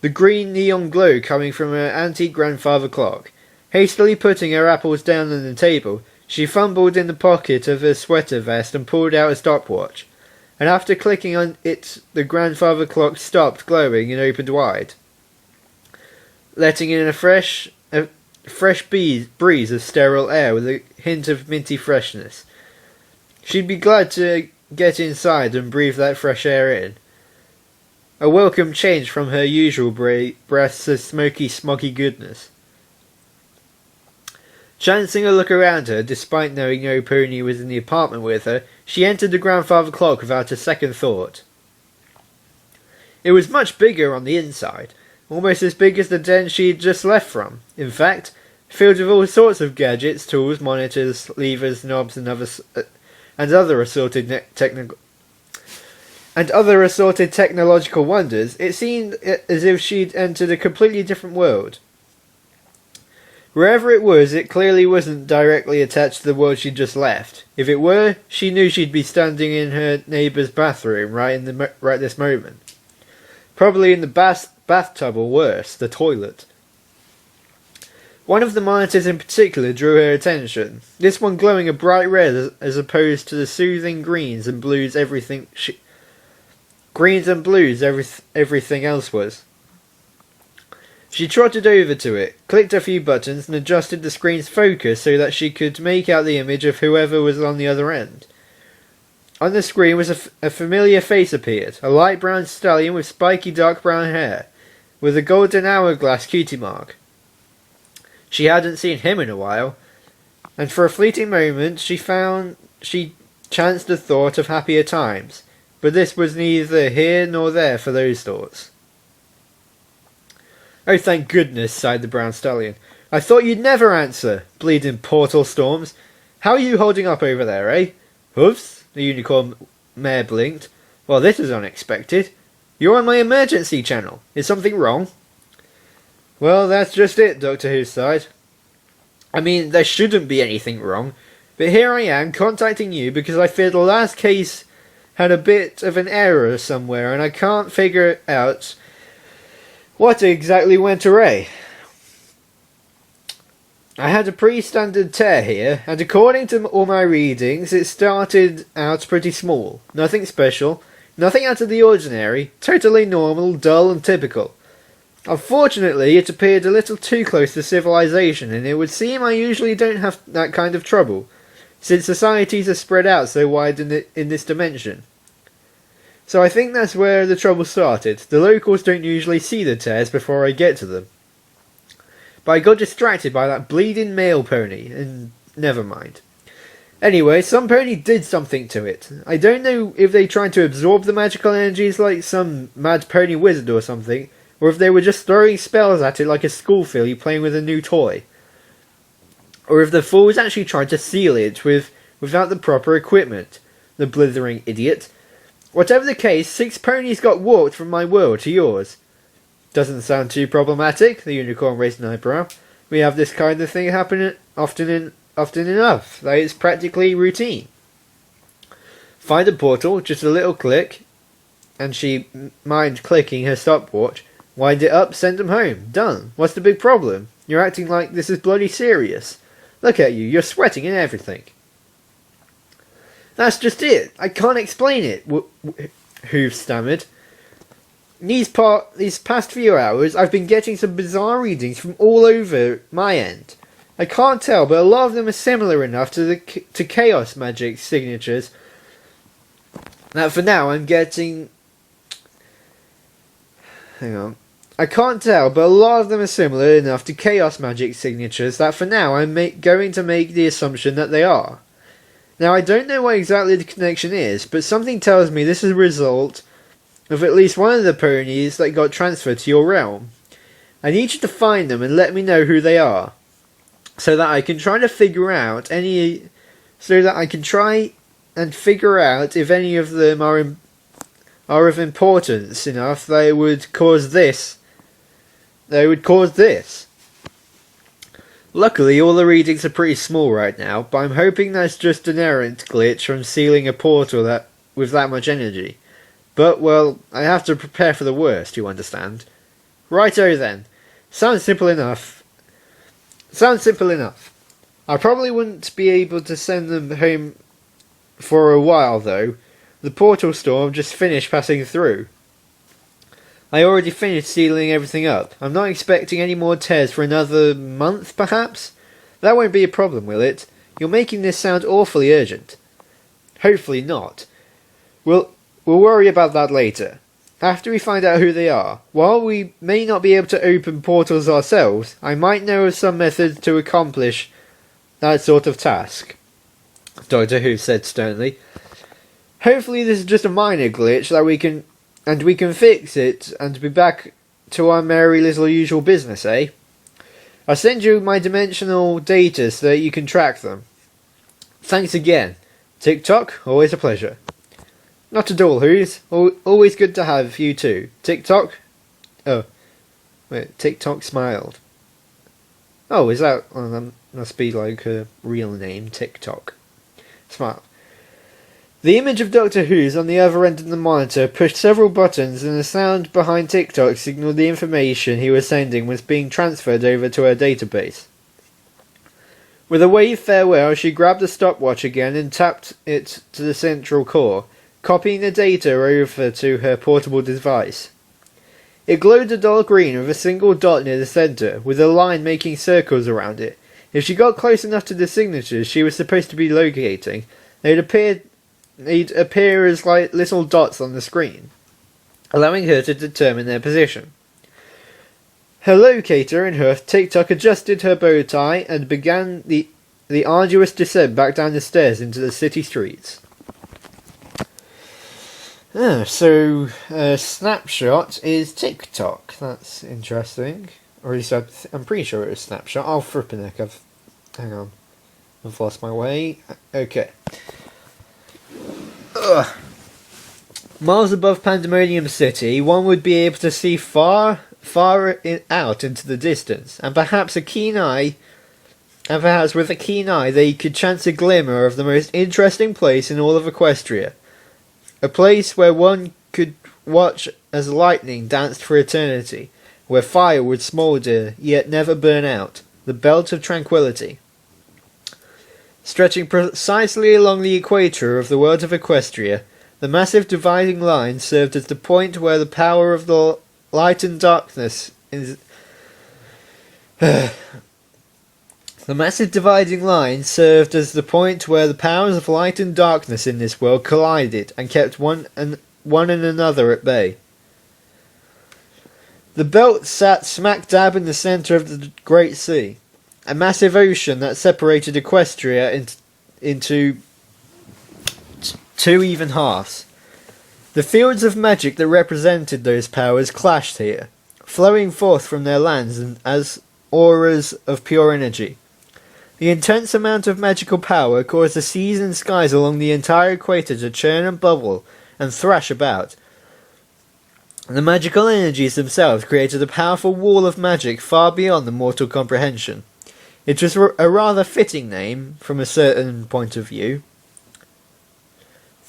The green neon glow coming from her antique grandfather clock. Hastily putting her apples down on the table, she fumbled in the pocket of her sweater vest and pulled out a stopwatch. And after clicking on it, the grandfather clock stopped glowing and opened wide, letting in a fresh breeze of sterile air with a hint of minty freshness. She'd be glad to get inside and breathe that fresh air in. A welcome change from her usual breaths of smoky, smoggy goodness. Chancing a look around her, despite knowing no pony was in the apartment with her, she entered the grandfather clock without a second thought. It was much bigger on the inside, almost as big as the den she had just left from. In fact, filled with all sorts of gadgets, tools, monitors, levers, knobs, and other assorted technological wonders. It seemed as if she'd entered a completely different world. Wherever it was, it clearly wasn't directly attached to the world she'd just left. If it were, she knew she'd be standing in her neighbour's bathroom right this moment. Probably in the bathtub, or worse, the toilet. One of the monitors in particular drew her attention. This one glowing a bright red as opposed to the soothing greens and blues everything else was. She trotted over to it, clicked a few buttons and adjusted the screen's focus so that she could make out the image of whoever was on the other end. On the screen was a familiar face appeared, a light brown stallion with spiky dark brown hair, with a golden hourglass cutie mark. She hadn't seen him in a while, and for a fleeting moment she chanced the thought of happier times, but this was neither here nor there for those thoughts. "Oh, thank goodness," sighed the brown stallion. "I thought you'd never answer, bleeding portal storms. How are you holding up over there, eh?" "Hoofs?" the unicorn mare blinked. "Well, this is unexpected. You're on my emergency channel. Is something wrong?" Well, that's just it, Doctor Who sighed. I mean, there shouldn't be anything wrong, but here I am contacting you because I fear the last case had a bit of an error somewhere and I can't figure out what exactly went awry. I had a pretty standard tear here, and according to all my readings, it started out pretty small. Nothing special, nothing out of the ordinary, totally normal, dull and typical. Unfortunately, it appeared a little too close to civilization, and it would seem I usually don't have that kind of trouble, since societies are spread out so wide in this dimension. So I think that's where the trouble started. The locals don't usually see the tears before I get to them. But I got distracted by that bleeding male pony, and never mind. Anyway, some pony did something to it. I don't know if they tried to absorb the magical energies like some mad pony wizard or something, or if they were just throwing spells at it like a school filly playing with a new toy. Or if the fools actually tried to seal it without the proper equipment. The blithering idiot. Whatever the case, 6 ponies got warped from my world to yours. Doesn't sound too problematic, the unicorn raised an eyebrow. We have this kind of thing happen often enough that it's practically routine. Find a portal, just a little click, and she mind clicking her stopwatch. Wind it up, send them home. Done. What's the big problem? You're acting like this is bloody serious. Look at you, you're sweating and everything. That's just it. I can't explain it, Hoof stammered. These past few hours, I've been getting some bizarre readings from all over my end. I can't tell, but a lot of them are similar enough to chaos magic signatures that for now I'm getting... Hang on. I can't tell, but a lot of them are similar enough to chaos magic signatures that for now I'm going to make the assumption that they are. Now, I don't know what exactly the connection is, but something tells me this is a result of at least one of the ponies that got transferred to your realm. I need you to find them and let me know who they are, so that I can try and figure out if any of them are of importance enough that it would cause this. Luckily, all the readings are pretty small right now, but I'm hoping that's just an errant glitch from sealing a portal with that much energy. But, well, I have to prepare for the worst, you understand. Righto then. Sounds simple enough. I probably wouldn't be able to send them home for a while, though. The portal storm just finished passing through. I already finished sealing everything up. I'm not expecting any more tears for another month, perhaps? That won't be a problem, will it? You're making this sound awfully urgent. Hopefully not. We'll worry about that later. After we find out who they are. While we may not be able to open portals ourselves, I might know of some methods to accomplish that sort of task, Doctor Who said sternly. Hopefully this is just a minor glitch that we can fix it and be back to our merry little usual business, eh? I'll send you my dimensional data so that you can track them. Thanks again. Tick-tock, always a pleasure. Not at all, Who's. Always good to have you too. Tick-tock? Oh. Wait, Tick-tock smiled. Oh, is that... Oh, that must be like her real name, Tick-tock. Smile. The image of Doctor Who's on the other end of the monitor pushed several buttons and the sound behind TikTok signalled the information he was sending was being transferred over to her database. With a waved farewell, she grabbed the stopwatch again and tapped it to the central core, copying the data over to her portable device. It glowed a dull green with a single dot near the centre, with a line making circles around it. If she got close enough to the signatures she was supposed to be locating, they'd appear as like little dots on the screen, allowing her to determine their position. Her locator in hoof, TikTok adjusted her bow tie and began the arduous descent back down the stairs into the city streets. So Snapshot is TikTok. That's interesting. Or at least I'm pretty sure it was Snapshot. Oh, flippin' heck, hang on. I've lost my way. Okay. Ugh. Miles above Pandemonium City, one would be able to see far out into the distance, and perhaps with a keen eye they could chance a glimmer of the most interesting place in all of Equestria. A place where one could watch as lightning danced for eternity, where fire would smoulder yet never burn out, the Belt of Tranquility. Stretching precisely along the equator of the world of Equestria, the massive dividing line served as the point where the power of the light and darkness is... The massive dividing line served as the point where the powers of light and darkness in this world collided and kept one and another at bay. The belt sat smack dab in the centre of the Great Sea, a massive ocean that separated Equestria into two even halves. The fields of magic that represented those powers clashed here, flowing forth from their lands as auras of pure energy. The intense amount of magical power caused the seas and skies along the entire equator to churn and bubble and thrash about. The magical energies themselves created a powerful wall of magic far beyond the mortal comprehension. It was a rather fitting name from a certain point of view.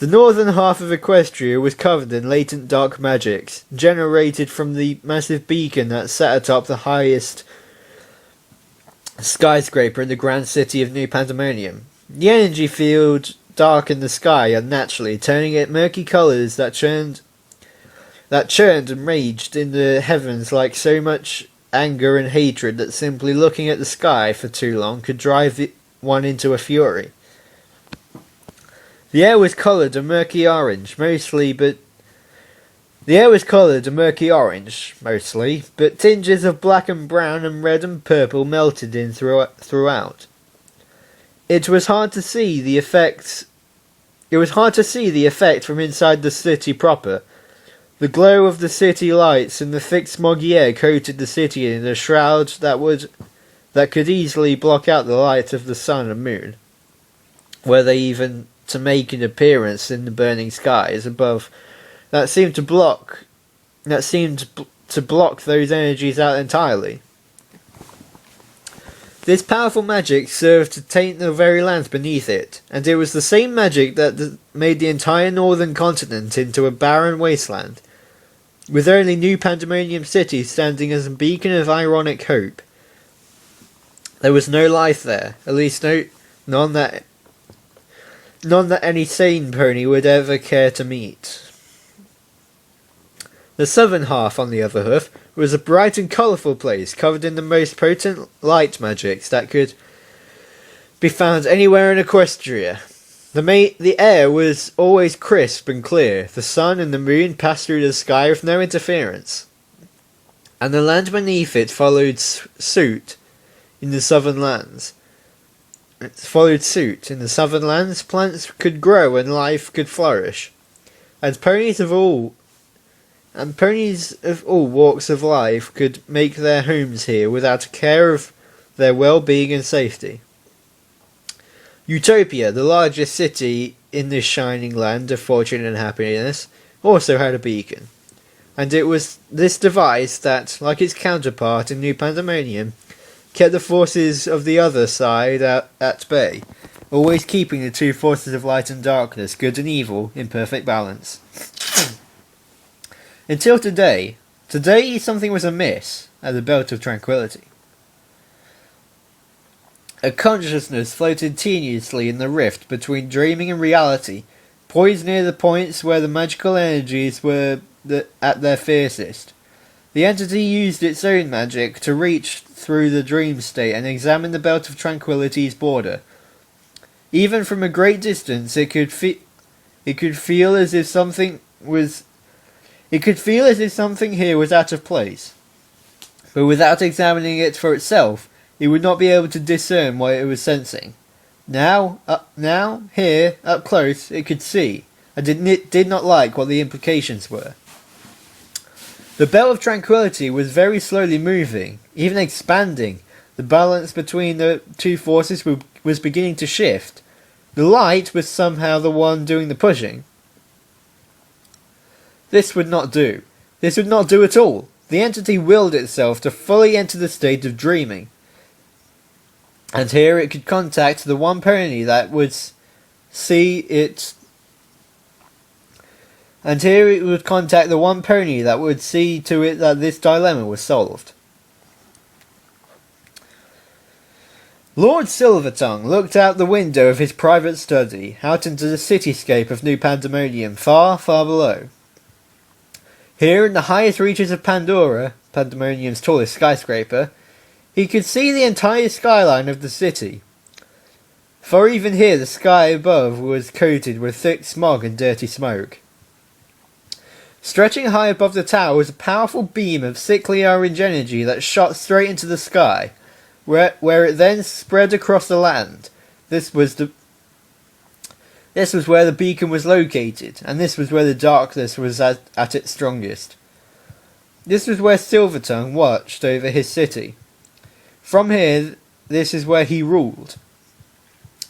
The northern half of Equestria was covered in latent dark magics, generated from the massive beacon that sat atop the highest skyscraper in the grand city of New Pandemonium. The energy field darkened the sky unnaturally, turning it murky colours that churned and raged in the heavens like so much anger and hatred that simply looking at the sky for too long could drive one into a fury. The air was coloured a murky orange, mostly, but tinges of black and brown and red and purple melted in throughout. It was hard to see the effect from inside the city proper. The glow of the city lights and the thick smoggy air coated the city in a shroud that could easily block out the light of the sun and moon, were they even to make an appearance in the burning skies above. That seemed to block those energies out entirely. This powerful magic served to taint the very lands beneath it, and it was the same magic that made the entire northern continent into a barren wasteland, with only New Pandemonium City standing as a beacon of ironic hope. There was no life there, at least none that any sane pony would ever care to meet. The southern half, on the other hand, was a bright and colourful place covered in the most potent light magics that could be found anywhere in Equestria. The air was always crisp and clear. The sun and the moon passed through the sky with no interference, and the land beneath it followed suit in the southern lands. Plants could grow and life could flourish, and ponies of all walks of life could make their homes here without a care of their well-being and safety. Utopia, the largest city in this shining land of fortune and happiness, also had a beacon, and it was this device that, like its counterpart in New Pandemonium, kept the forces of the other side at bay, always keeping the two forces of light and darkness, good and evil, in perfect balance. Until today something was amiss at the Belt of Tranquility. A consciousness floated tenuously in the rift between dreaming and reality, poised near the points where the magical energies were at their fiercest. The entity used its own magic to reach through the dream state and examine the Belt of Tranquility's border. Even from a great distance, it could feel as if something here was out of place. But without examining it for itself, it would not be able to discern what it was sensing. Now, here, up close, it could see, and it did not like what the implications were. The Belt of Tranquility was very slowly moving, even expanding. The balance between the two forces was beginning to shift. The light was somehow the one doing the pushing. This would not do. This would not do at all. the entity willed itself to fully enter the state of dreaming. And here it could contact the one pony that would see it. And here it would contact the one pony that would see to it that this dilemma was solved. Lord Silvertongue looked out the window of his private study, out into the cityscape of New Pandemonium, far, far below. Here, in the highest reaches of Pandora, Pandemonium's tallest skyscraper, he could see the entire skyline of the city. For even here the sky above was coated with thick smog and dirty smoke. Stretching high above the tower was a powerful beam of sickly orange energy that shot straight into the sky, where it then spread across the land. This was where the beacon was located, and this was where the darkness was at its strongest. This was where Silvertongue watched over his city. From here, this is where he ruled,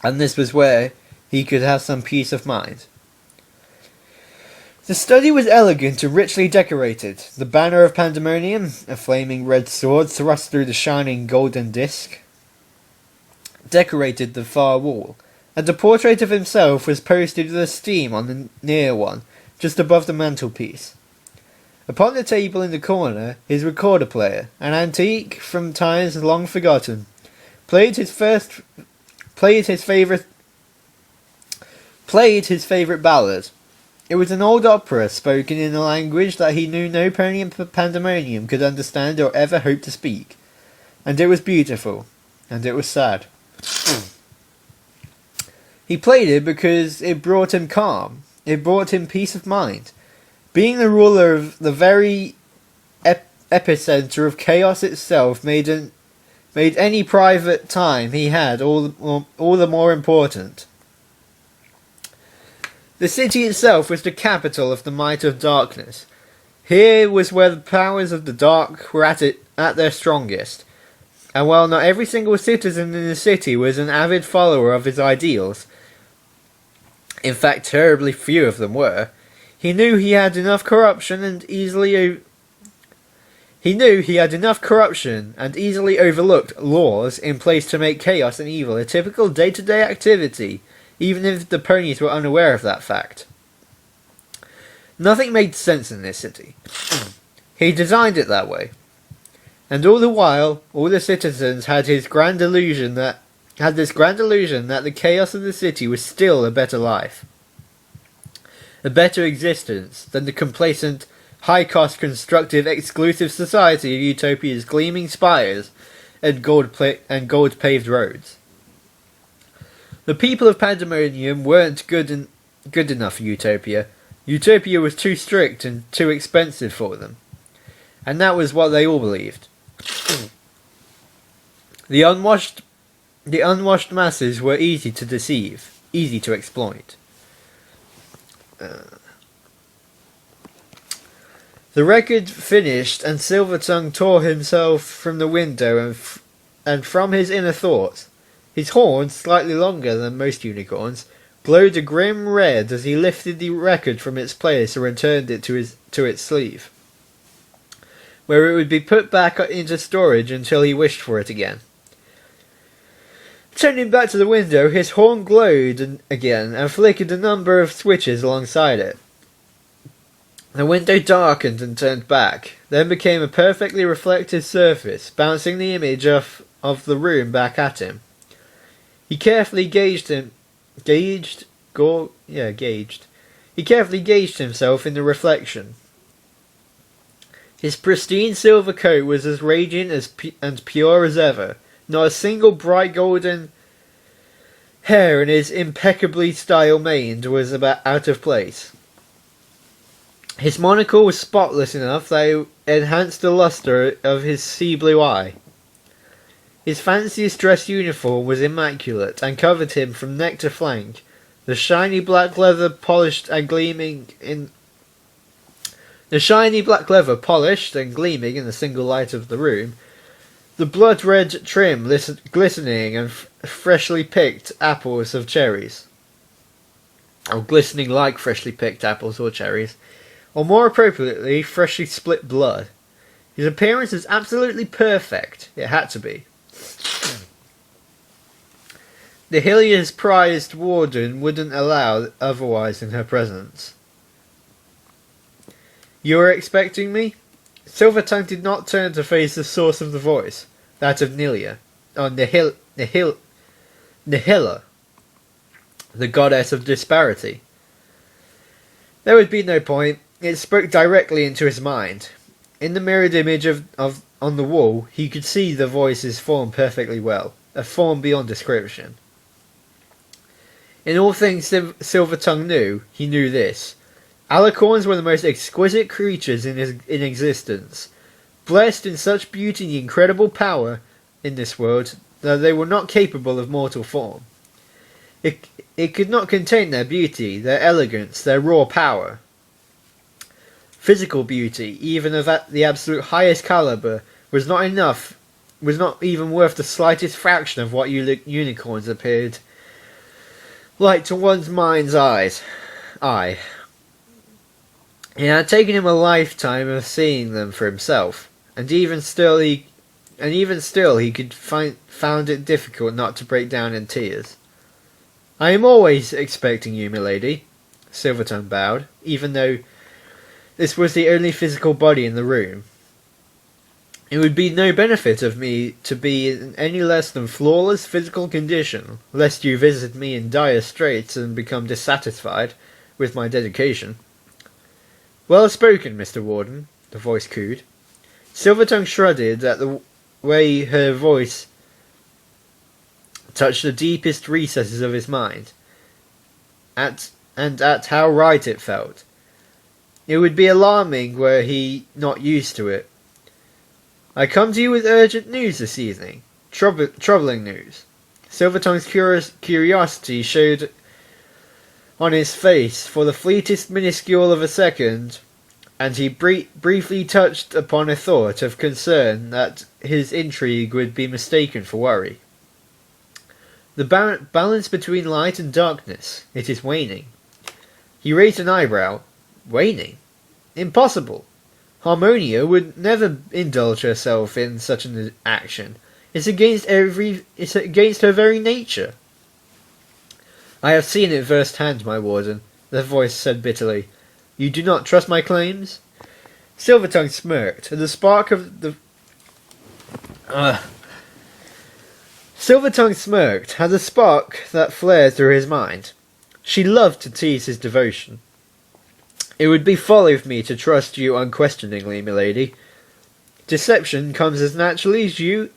and this was where he could have some peace of mind. The study was elegant and richly decorated. The banner of Pandemonium, a flaming red sword thrust through the shining golden disc, decorated the far wall, and a portrait of himself was posted with a steam on the near one, just above the mantelpiece. Upon the table in the corner, his recorder player, an antique from times long forgotten, played his favourite ballad. It was an old opera spoken in a language that he knew no pony in Pandemonium could understand or ever hope to speak. And it was beautiful, and it was sad. He played it because it brought him calm, it brought him peace of mind. Being the ruler of the very epicenter of chaos itself made any private time he had all the more important. The city itself was the capital of the might of darkness. Here was where the powers of the dark were at their strongest. And while not every single citizen in the city was an avid follower of his ideals, in fact terribly few of them were, he knew he had enough corruption and easily overlooked laws in place to make chaos and evil a typical day-to-day activity, even if the ponies were unaware of that fact. Nothing made sense in this city. He designed it that way. And all the while, all the citizens had this grand illusion that the chaos of the city was still a better life, a better existence than the complacent, high-cost, constructive, exclusive society of Utopia's gleaming spires and gold-paved roads. The people of Pandemonium weren't good enough for Utopia. Utopia was too strict and too expensive for them. And that was what they all believed. The unwashed masses were easy to deceive, easy to exploit. The record finished, and Silvertongue tore himself from the window and from his inner thoughts. His horns, slightly longer than most unicorns, glowed a grim red as he lifted the record from its place and returned it to its sleeve, where it would be put back into storage until he wished for it again. Turning back to the window, his horn glowed again and flickered a number of switches alongside it. The window darkened and turned back, then became a perfectly reflective surface, bouncing the image of the room back at him. He carefully gauged himself in the reflection. His pristine silver coat was as radiant and pure as ever. Not a single bright golden hair in his impeccably styled mane was out of place. His monocle was spotless enough that it enhanced the luster of his sea blue eye. His fanciest dress uniform was immaculate and covered him from neck to flank. The shiny black leather polished and gleaming in the single light of the room. The blood-red trim glistening and freshly picked apples of cherries. Or glistening like freshly picked apples or cherries. Or more appropriately, freshly split blood. His appearance was absolutely perfect. It had to be. The Hilliers' prized warden wouldn't allow otherwise in her presence. You were expecting me? Silvertongue did not turn to face the source of the voice, that of Nihila, the goddess of disparity. There would be no point. It spoke directly into his mind. In the mirrored image on the wall, he could see the voice's form perfectly well, a form beyond description. In all things Silvertongue knew, he knew this. Alicorns were the most exquisite creatures in existence, blessed in such beauty and incredible power in this world that they were not capable of mortal form. It could not contain their beauty, their elegance, their raw power. Physical beauty, even of the absolute highest caliber, was not even worth the slightest fraction of what unicorns appeared like to one's mind's eye. It had taken him a lifetime of seeing them for himself, and even still he could found it difficult not to break down in tears. I am always expecting you, milady. Silvertongue bowed, even though this was the only physical body in the room. It would be no benefit of me to be in any less than flawless physical condition, lest you visit me in dire straits and become dissatisfied with my dedication. Well spoken, Mr. Warden, the voice cooed. Silvertongue shrugged at the way her voice touched the deepest recesses of his mind, at how right it felt. It would be alarming were he not used to it. I come to you with urgent news this evening. Troubling news. Silvertongue's curiosity showed on his face for the fleetest minuscule of a second, and he briefly touched upon a thought of concern that his intrigue would be mistaken for worry. The balance between light and darkness, it is waning. He raised an eyebrow. Waning? Impossible. Harmonia would never indulge herself in such an action. It's against her very nature. I have seen it firsthand, my warden, the voice said bitterly. You do not trust my claims? Silvertongue smirked, and the spark of the Silvertongue smirked, had a spark that flared through his mind. She loved to tease his devotion. It would be folly of me to trust you unquestioningly, milady. Deception comes as naturally to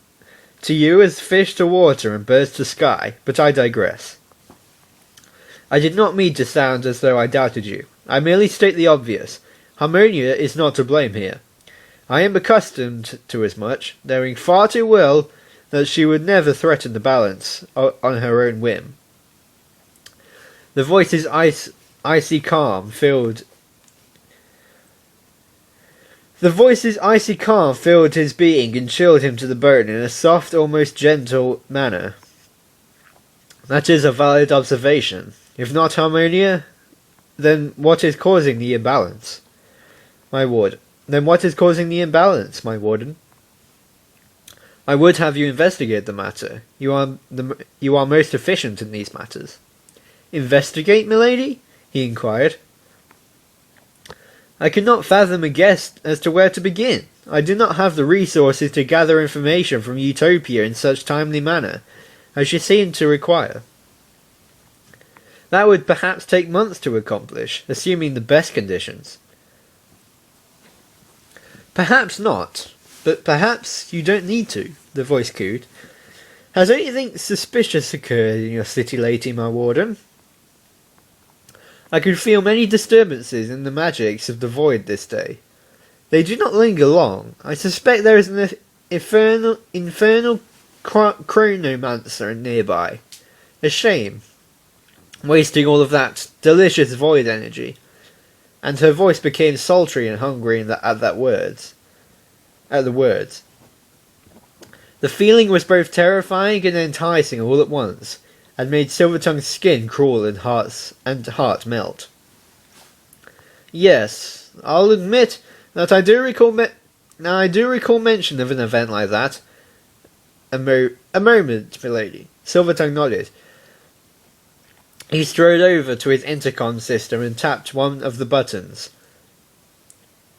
you as fish to water and birds to sky, but I digress. I did not mean to sound as though I doubted you. I merely state the obvious. Harmonia is not to blame here. I am accustomed to as much, knowing far too well that she would never threaten the balance on her own whim. The voice's icy calm filled his being and chilled him to the bone in a soft, almost gentle manner. That is a valid observation. If not Harmonia, then what is causing the imbalance? My warden. I would have you investigate the matter. You are most efficient in these matters. Investigate, milady? He inquired. I cannot fathom a guess as to where to begin. I do not have the resources to gather information from Utopia in such timely manner as you seem to require. That would perhaps take months to accomplish, assuming the best conditions. Perhaps not, but perhaps you don't need to, the voice cooed. Has anything suspicious occurred in your city lately, my warden? I could feel many disturbances in the magics of the void this day. They do not linger long. I suspect there is an infernal chronomancer nearby. A shame, wasting all of that delicious void energy. And her voice became sultry and hungry at the words. The feeling was both terrifying and enticing all at once, and made Silvertongue's skin crawl and heart melt. Yes, I'll admit that I do recall Now, I do recall mention of an event like that. A moment, milady. Silvertongue nodded. He strode over to his intercom system and tapped one of the buttons.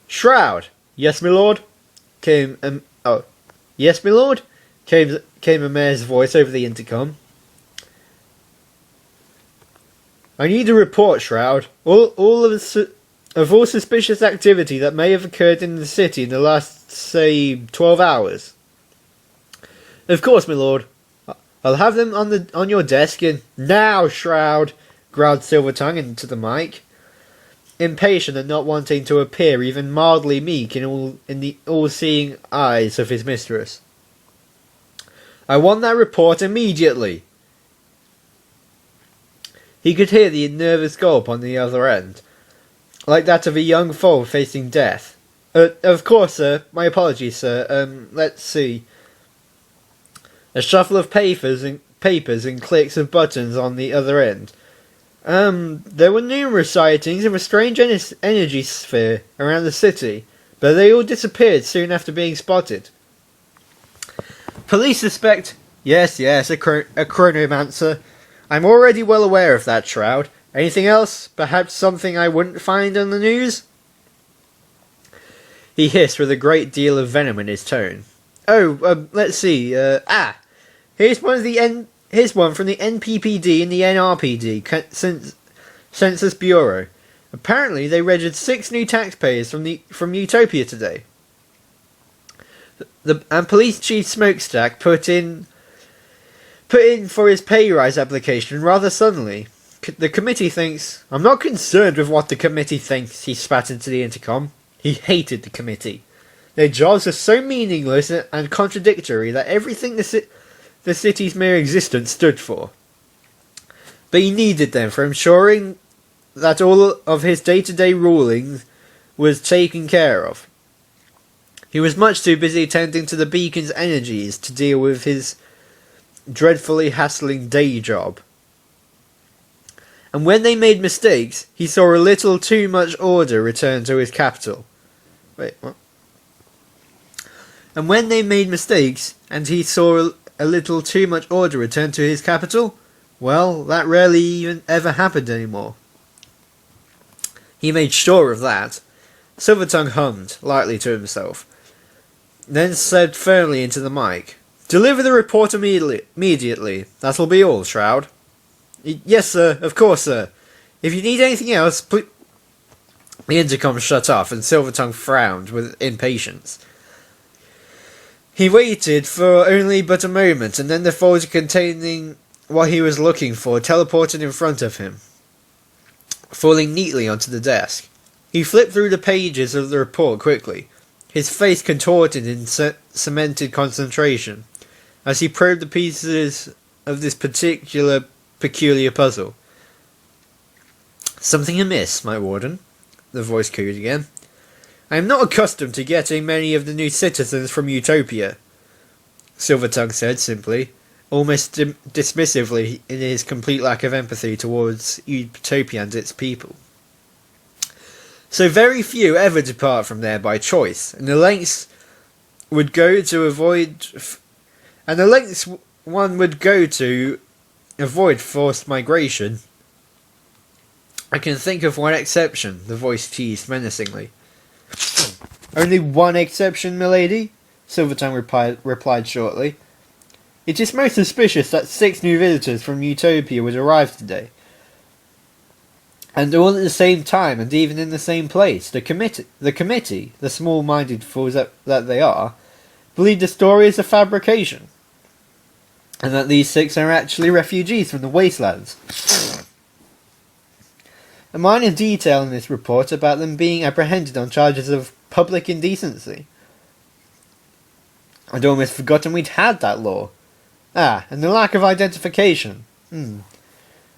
Shroud! Yes, my lord? Yes, my lord? Came a mayor's voice over the intercom. I need a report, Shroud. All of all suspicious activity that may have occurred in the city in the last, say, 12 hours. Of course, my lord. I'll have them on your desk in now, Shroud, growled Silvertongue into the mic, impatient and not wanting to appear even mildly meek in the all-seeing eyes of his mistress. I want that report immediately. He could hear the nervous gulp on the other end, like that of a young foal facing death. Of course, sir. My apologies, sir. Let's see. A shuffle of papers and clicks of buttons on the other end. There were numerous sightings of a strange energy sphere around the city, but they all disappeared soon after being spotted. Police suspect... Yes, a chronomancer. I'm already well aware of that, Shroud. Anything else? Perhaps something I wouldn't find on the news? He hissed with a great deal of venom in his tone. Let's see. Here's one from the NPPD and the NRPD Census Bureau. Apparently, they registered 6 new taxpayers from Utopia today. And Police Chief Smokestack put in for his pay rise application rather suddenly. The committee thinks... I'm not concerned with what the committee thinks, he spat into the intercom. He hated the committee. Their jobs are so meaningless and contradictory that everything the city's mere existence stood for. But he needed them for ensuring that all of his day-to-day rulings was taken care of. He was much too busy attending to the beacon's energies to deal with his dreadfully hassling day job. And when they made mistakes, he saw a little too much order return to his capital. Wait, what? And when they made mistakes, and he saw a little too much order return to his capital, well, that rarely even ever happened anymore. He made sure of that. Silvertongue hummed, lightly to himself, then said firmly into the mic, Deliver the report immediately. That'll be all, Shroud. Yes, sir. Of course, sir. If you need anything else, please... The intercom shut off, and Silvertongue frowned with impatience. He waited for only but a moment, and then the folder containing what he was looking for teleported in front of him, falling neatly onto the desk. He flipped through the pages of the report quickly, his face contorted in cemented concentration, as he probed the pieces of this peculiar puzzle. Something amiss, my warden, the voice cooed again. I am not accustomed to getting many of the new citizens from Utopia, Silvertongue said simply, almost dismissively in his complete lack of empathy towards Utopia and its people. So very few ever depart from there by choice, and the lengths one would go to avoid forced migration. I can think of one exception, the voice teased menacingly. Only one exception, milady? Silvertongue replied shortly. It is most suspicious that 6 new visitors from Utopia would arrive today. And all at the same time, and even in the same place. The committee, the small-minded fools that they are, believe the story is a fabrication, and that these 6 are actually refugees from the wastelands. A minor detail in this report about them being apprehended on charges of public indecency. I'd almost forgotten we'd had that law. And the lack of identification.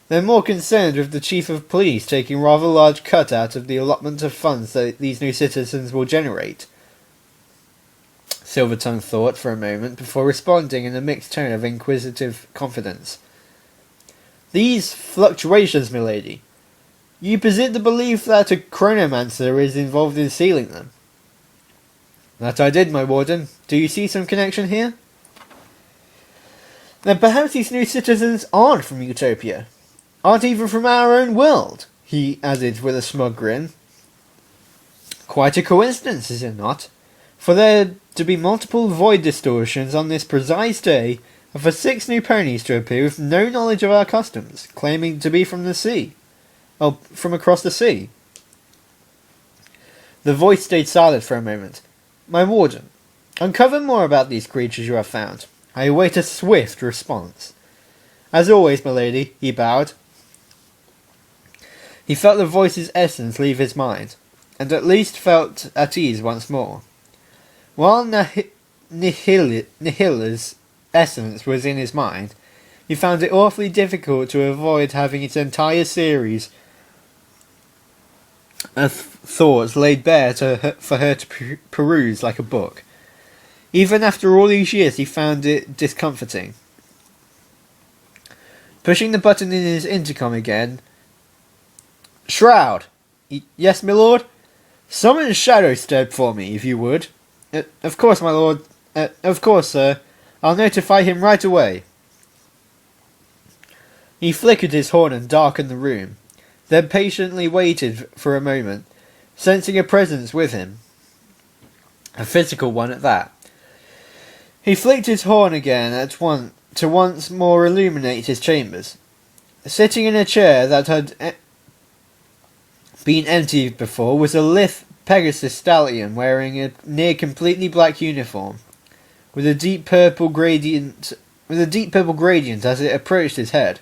They're more concerned with the chief of police taking rather large cut out of the allotment of funds that these new citizens will generate. Silvertongue thought for a moment before responding in a mixed tone of inquisitive confidence. These fluctuations, milady. You posit the belief that a chronomancer is involved in sealing them. That I did, my warden. Do you see some connection here? Then perhaps these new citizens aren't from Utopia. Aren't even from our own world, he added with a smug grin. Quite a coincidence, is it not? For there to be multiple void distortions on this precise day, and for 6 new ponies to appear with no knowledge of our customs, claiming to be from the sea. Oh, from across the sea. The voice stayed silent for a moment. My warden, uncover more about these creatures you have found. I await a swift response. As always, milady, he bowed. He felt the voice's essence leave his mind, and at least felt at ease once more. While Nihila's essence was in his mind, he found it awfully difficult to avoid having its entire series of thoughts laid bare for her to peruse like a book. Even after all these years, he found it discomforting. Pushing the button in his intercom again. Shroud! Yes, my lord? Summon Shadow Step for me, if you would. Of course, my lord. Of course, sir. I'll notify him right away. He flickered his horn and darkened the room, then patiently waited for a moment, sensing a presence with him. A physical one at that. He flicked his horn again to once more illuminate his chambers. Sitting in a chair that had been empty before was a lithe Pegasus stallion wearing a near completely black uniform, with a deep purple gradient as it approached his head,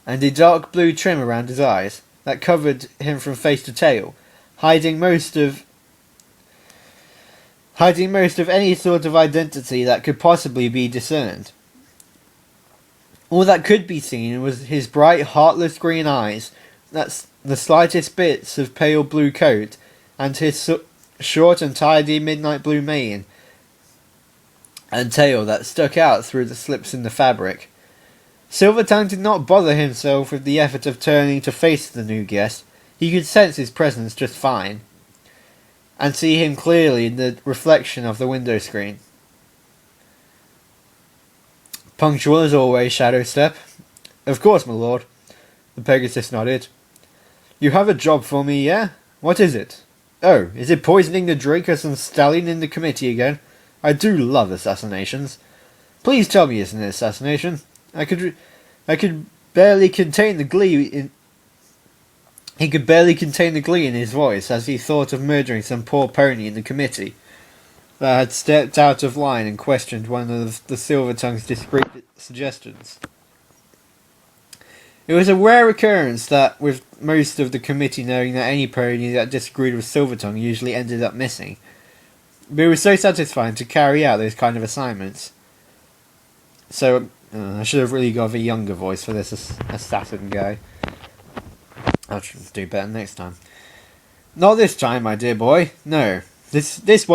and a dark blue trim around his eyes that covered him from face to tail, hiding most of any sort of identity that could possibly be discerned. All that could be seen was his bright, heartless green eyes, that's the slightest bits of pale blue coat, and his short and tidy midnight blue mane and tail that stuck out through the slips in the fabric. Silvertongue did not bother himself with the effort of turning to face the new guest. He could sense his presence just fine, and see him clearly in the reflection of the window screen. Punctual as always, Shadow Step. Of course, my lord. The Pegasus nodded. You have a job for me, yeah? What is it? Oh, is it poisoning the drink of some stallion in the committee again? I do love assassinations. Please tell me it's an assassination. I could barely contain the glee in... He could barely contain the glee in his voice as he thought of murdering some poor pony in the committee that had stepped out of line and questioned one of the Silvertongue's discreet suggestions. It was a rare occurrence that, with most of the committee knowing that any pony that disagreed with Silvertongue usually ended up missing, but it was so satisfying to carry out those kind of assignments. So, I should have really got a younger voice for this assassin guy. I'll do better next time. Not this time, my dear boy. No. This is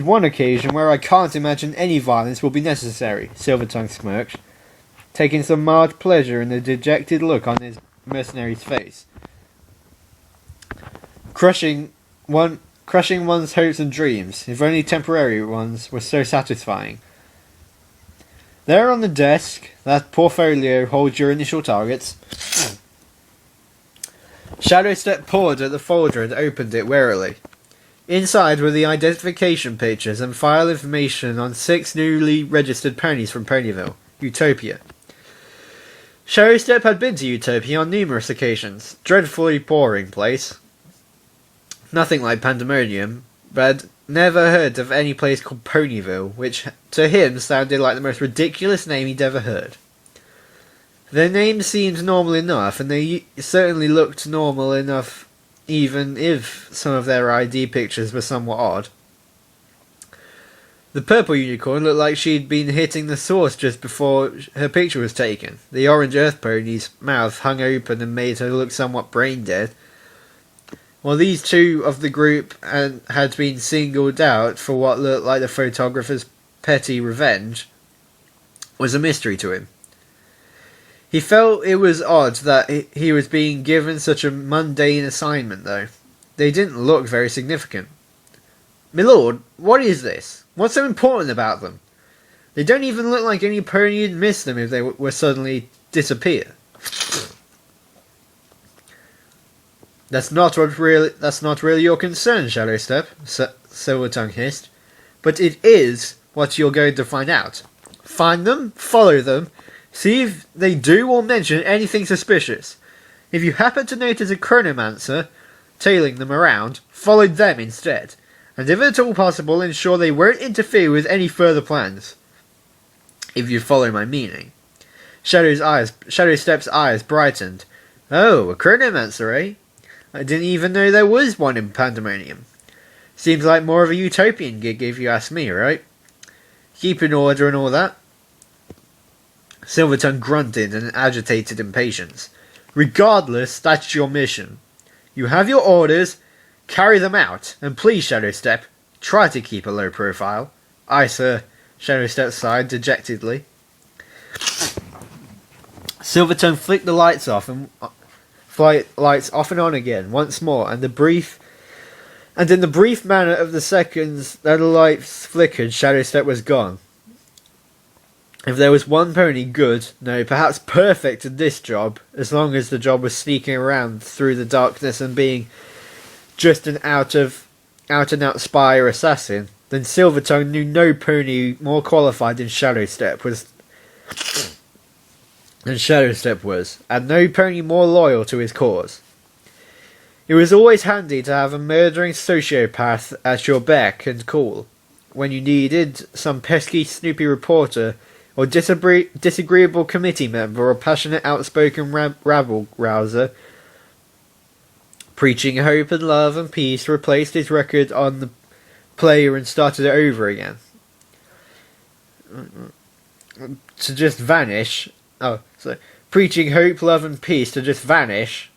one occasion where I can't imagine any violence will be necessary, Silvertongue smirked, taking some mild pleasure in the dejected look on his mercenary's face. Crushing one's hopes and dreams, if only temporary ones, was so satisfying. There on the desk, that portfolio holds your initial targets. Shadowstep paused at the folder and opened it warily. Inside were the identification pictures and file information on 6 newly registered ponies from Ponyville, Utopia. Shadowstep had been to Utopia on numerous occasions. Dreadfully boring place. Nothing like Pandemonium, but never heard of any place called Ponyville, which to him sounded like the most ridiculous name he'd ever heard. Their names seemed normal enough, and they certainly looked normal enough even if some of their ID pictures were somewhat odd. The purple unicorn looked like she'd been hitting the source just before her picture was taken. The orange earth pony's mouth hung open and made her look somewhat brain dead. While these two of the group had been singled out for what looked like the photographer's petty revenge, was a mystery to him. He felt it was odd that he was being given such a mundane assignment, though. they didn't look very significant. "My lord, what is this? What's so important about them? They don't even look like any pony would miss them if they were suddenly disappear." That's not really your concern, Shadowstep," Silvertongue hissed. "But it is what you're going to find out. Find them, follow them, see if they do or mention anything suspicious. If you happen to notice a chronomancer tailing them around, follow them instead. And if at all possible, ensure they won't interfere with any further plans. If you follow my meaning." Shadowstep's eyes brightened. "Oh, a chronomancer, eh? I didn't even know there was one in Pandemonium. Seems like more of a utopian gig if you ask me, right? Keep in order and all that." Silvertongue grunted in agitated impatience. "Regardless, that's your mission. You have your orders, carry them out, and please, Shadowstep, try to keep a low profile." "Aye, sir," Shadowstep sighed dejectedly. Silvertongue flicked the lights off and on again once more, and in the brief manner of the seconds that the lights flickered, Shadowstep was gone. If there was one pony good, no, perhaps perfect at this job, as long as the job was sneaking around through the darkness and being just an out and out spy or assassin, then Silvertongue knew no pony more qualified than Shadowstep was, and no pony more loyal to his cause. It was always handy to have a murdering sociopath at your beck and call, when you needed some pesky snoopy reporter, or disagreeable committee member, or passionate outspoken rabble rouser, preaching hope and love and peace, replaced his record on the player and started it over again. To just vanish. Preaching hope, love and peace to just vanish.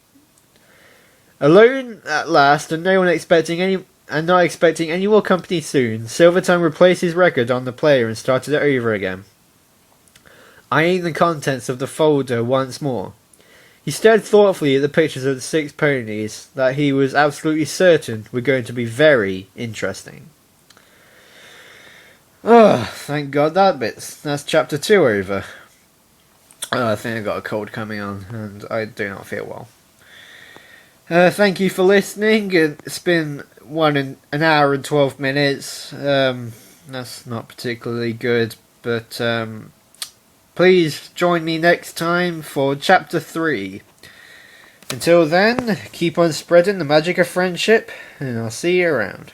Alone at last, and not expecting any more company soon, Silvertongue replaced his record on the player and started it over again. Eyeing the contents of the folder once more, he stared thoughtfully at the pictures of the 6 ponies that he was absolutely certain were going to be very interesting. Oh, thank God that's chapter 2 over. I think I got a cold coming on, and I do not feel well. Thank you for listening. It's been an hour and 12 minutes. That's not particularly good, but please join me next time for chapter 3. Until then, keep on spreading the magic of friendship, and I'll see you around.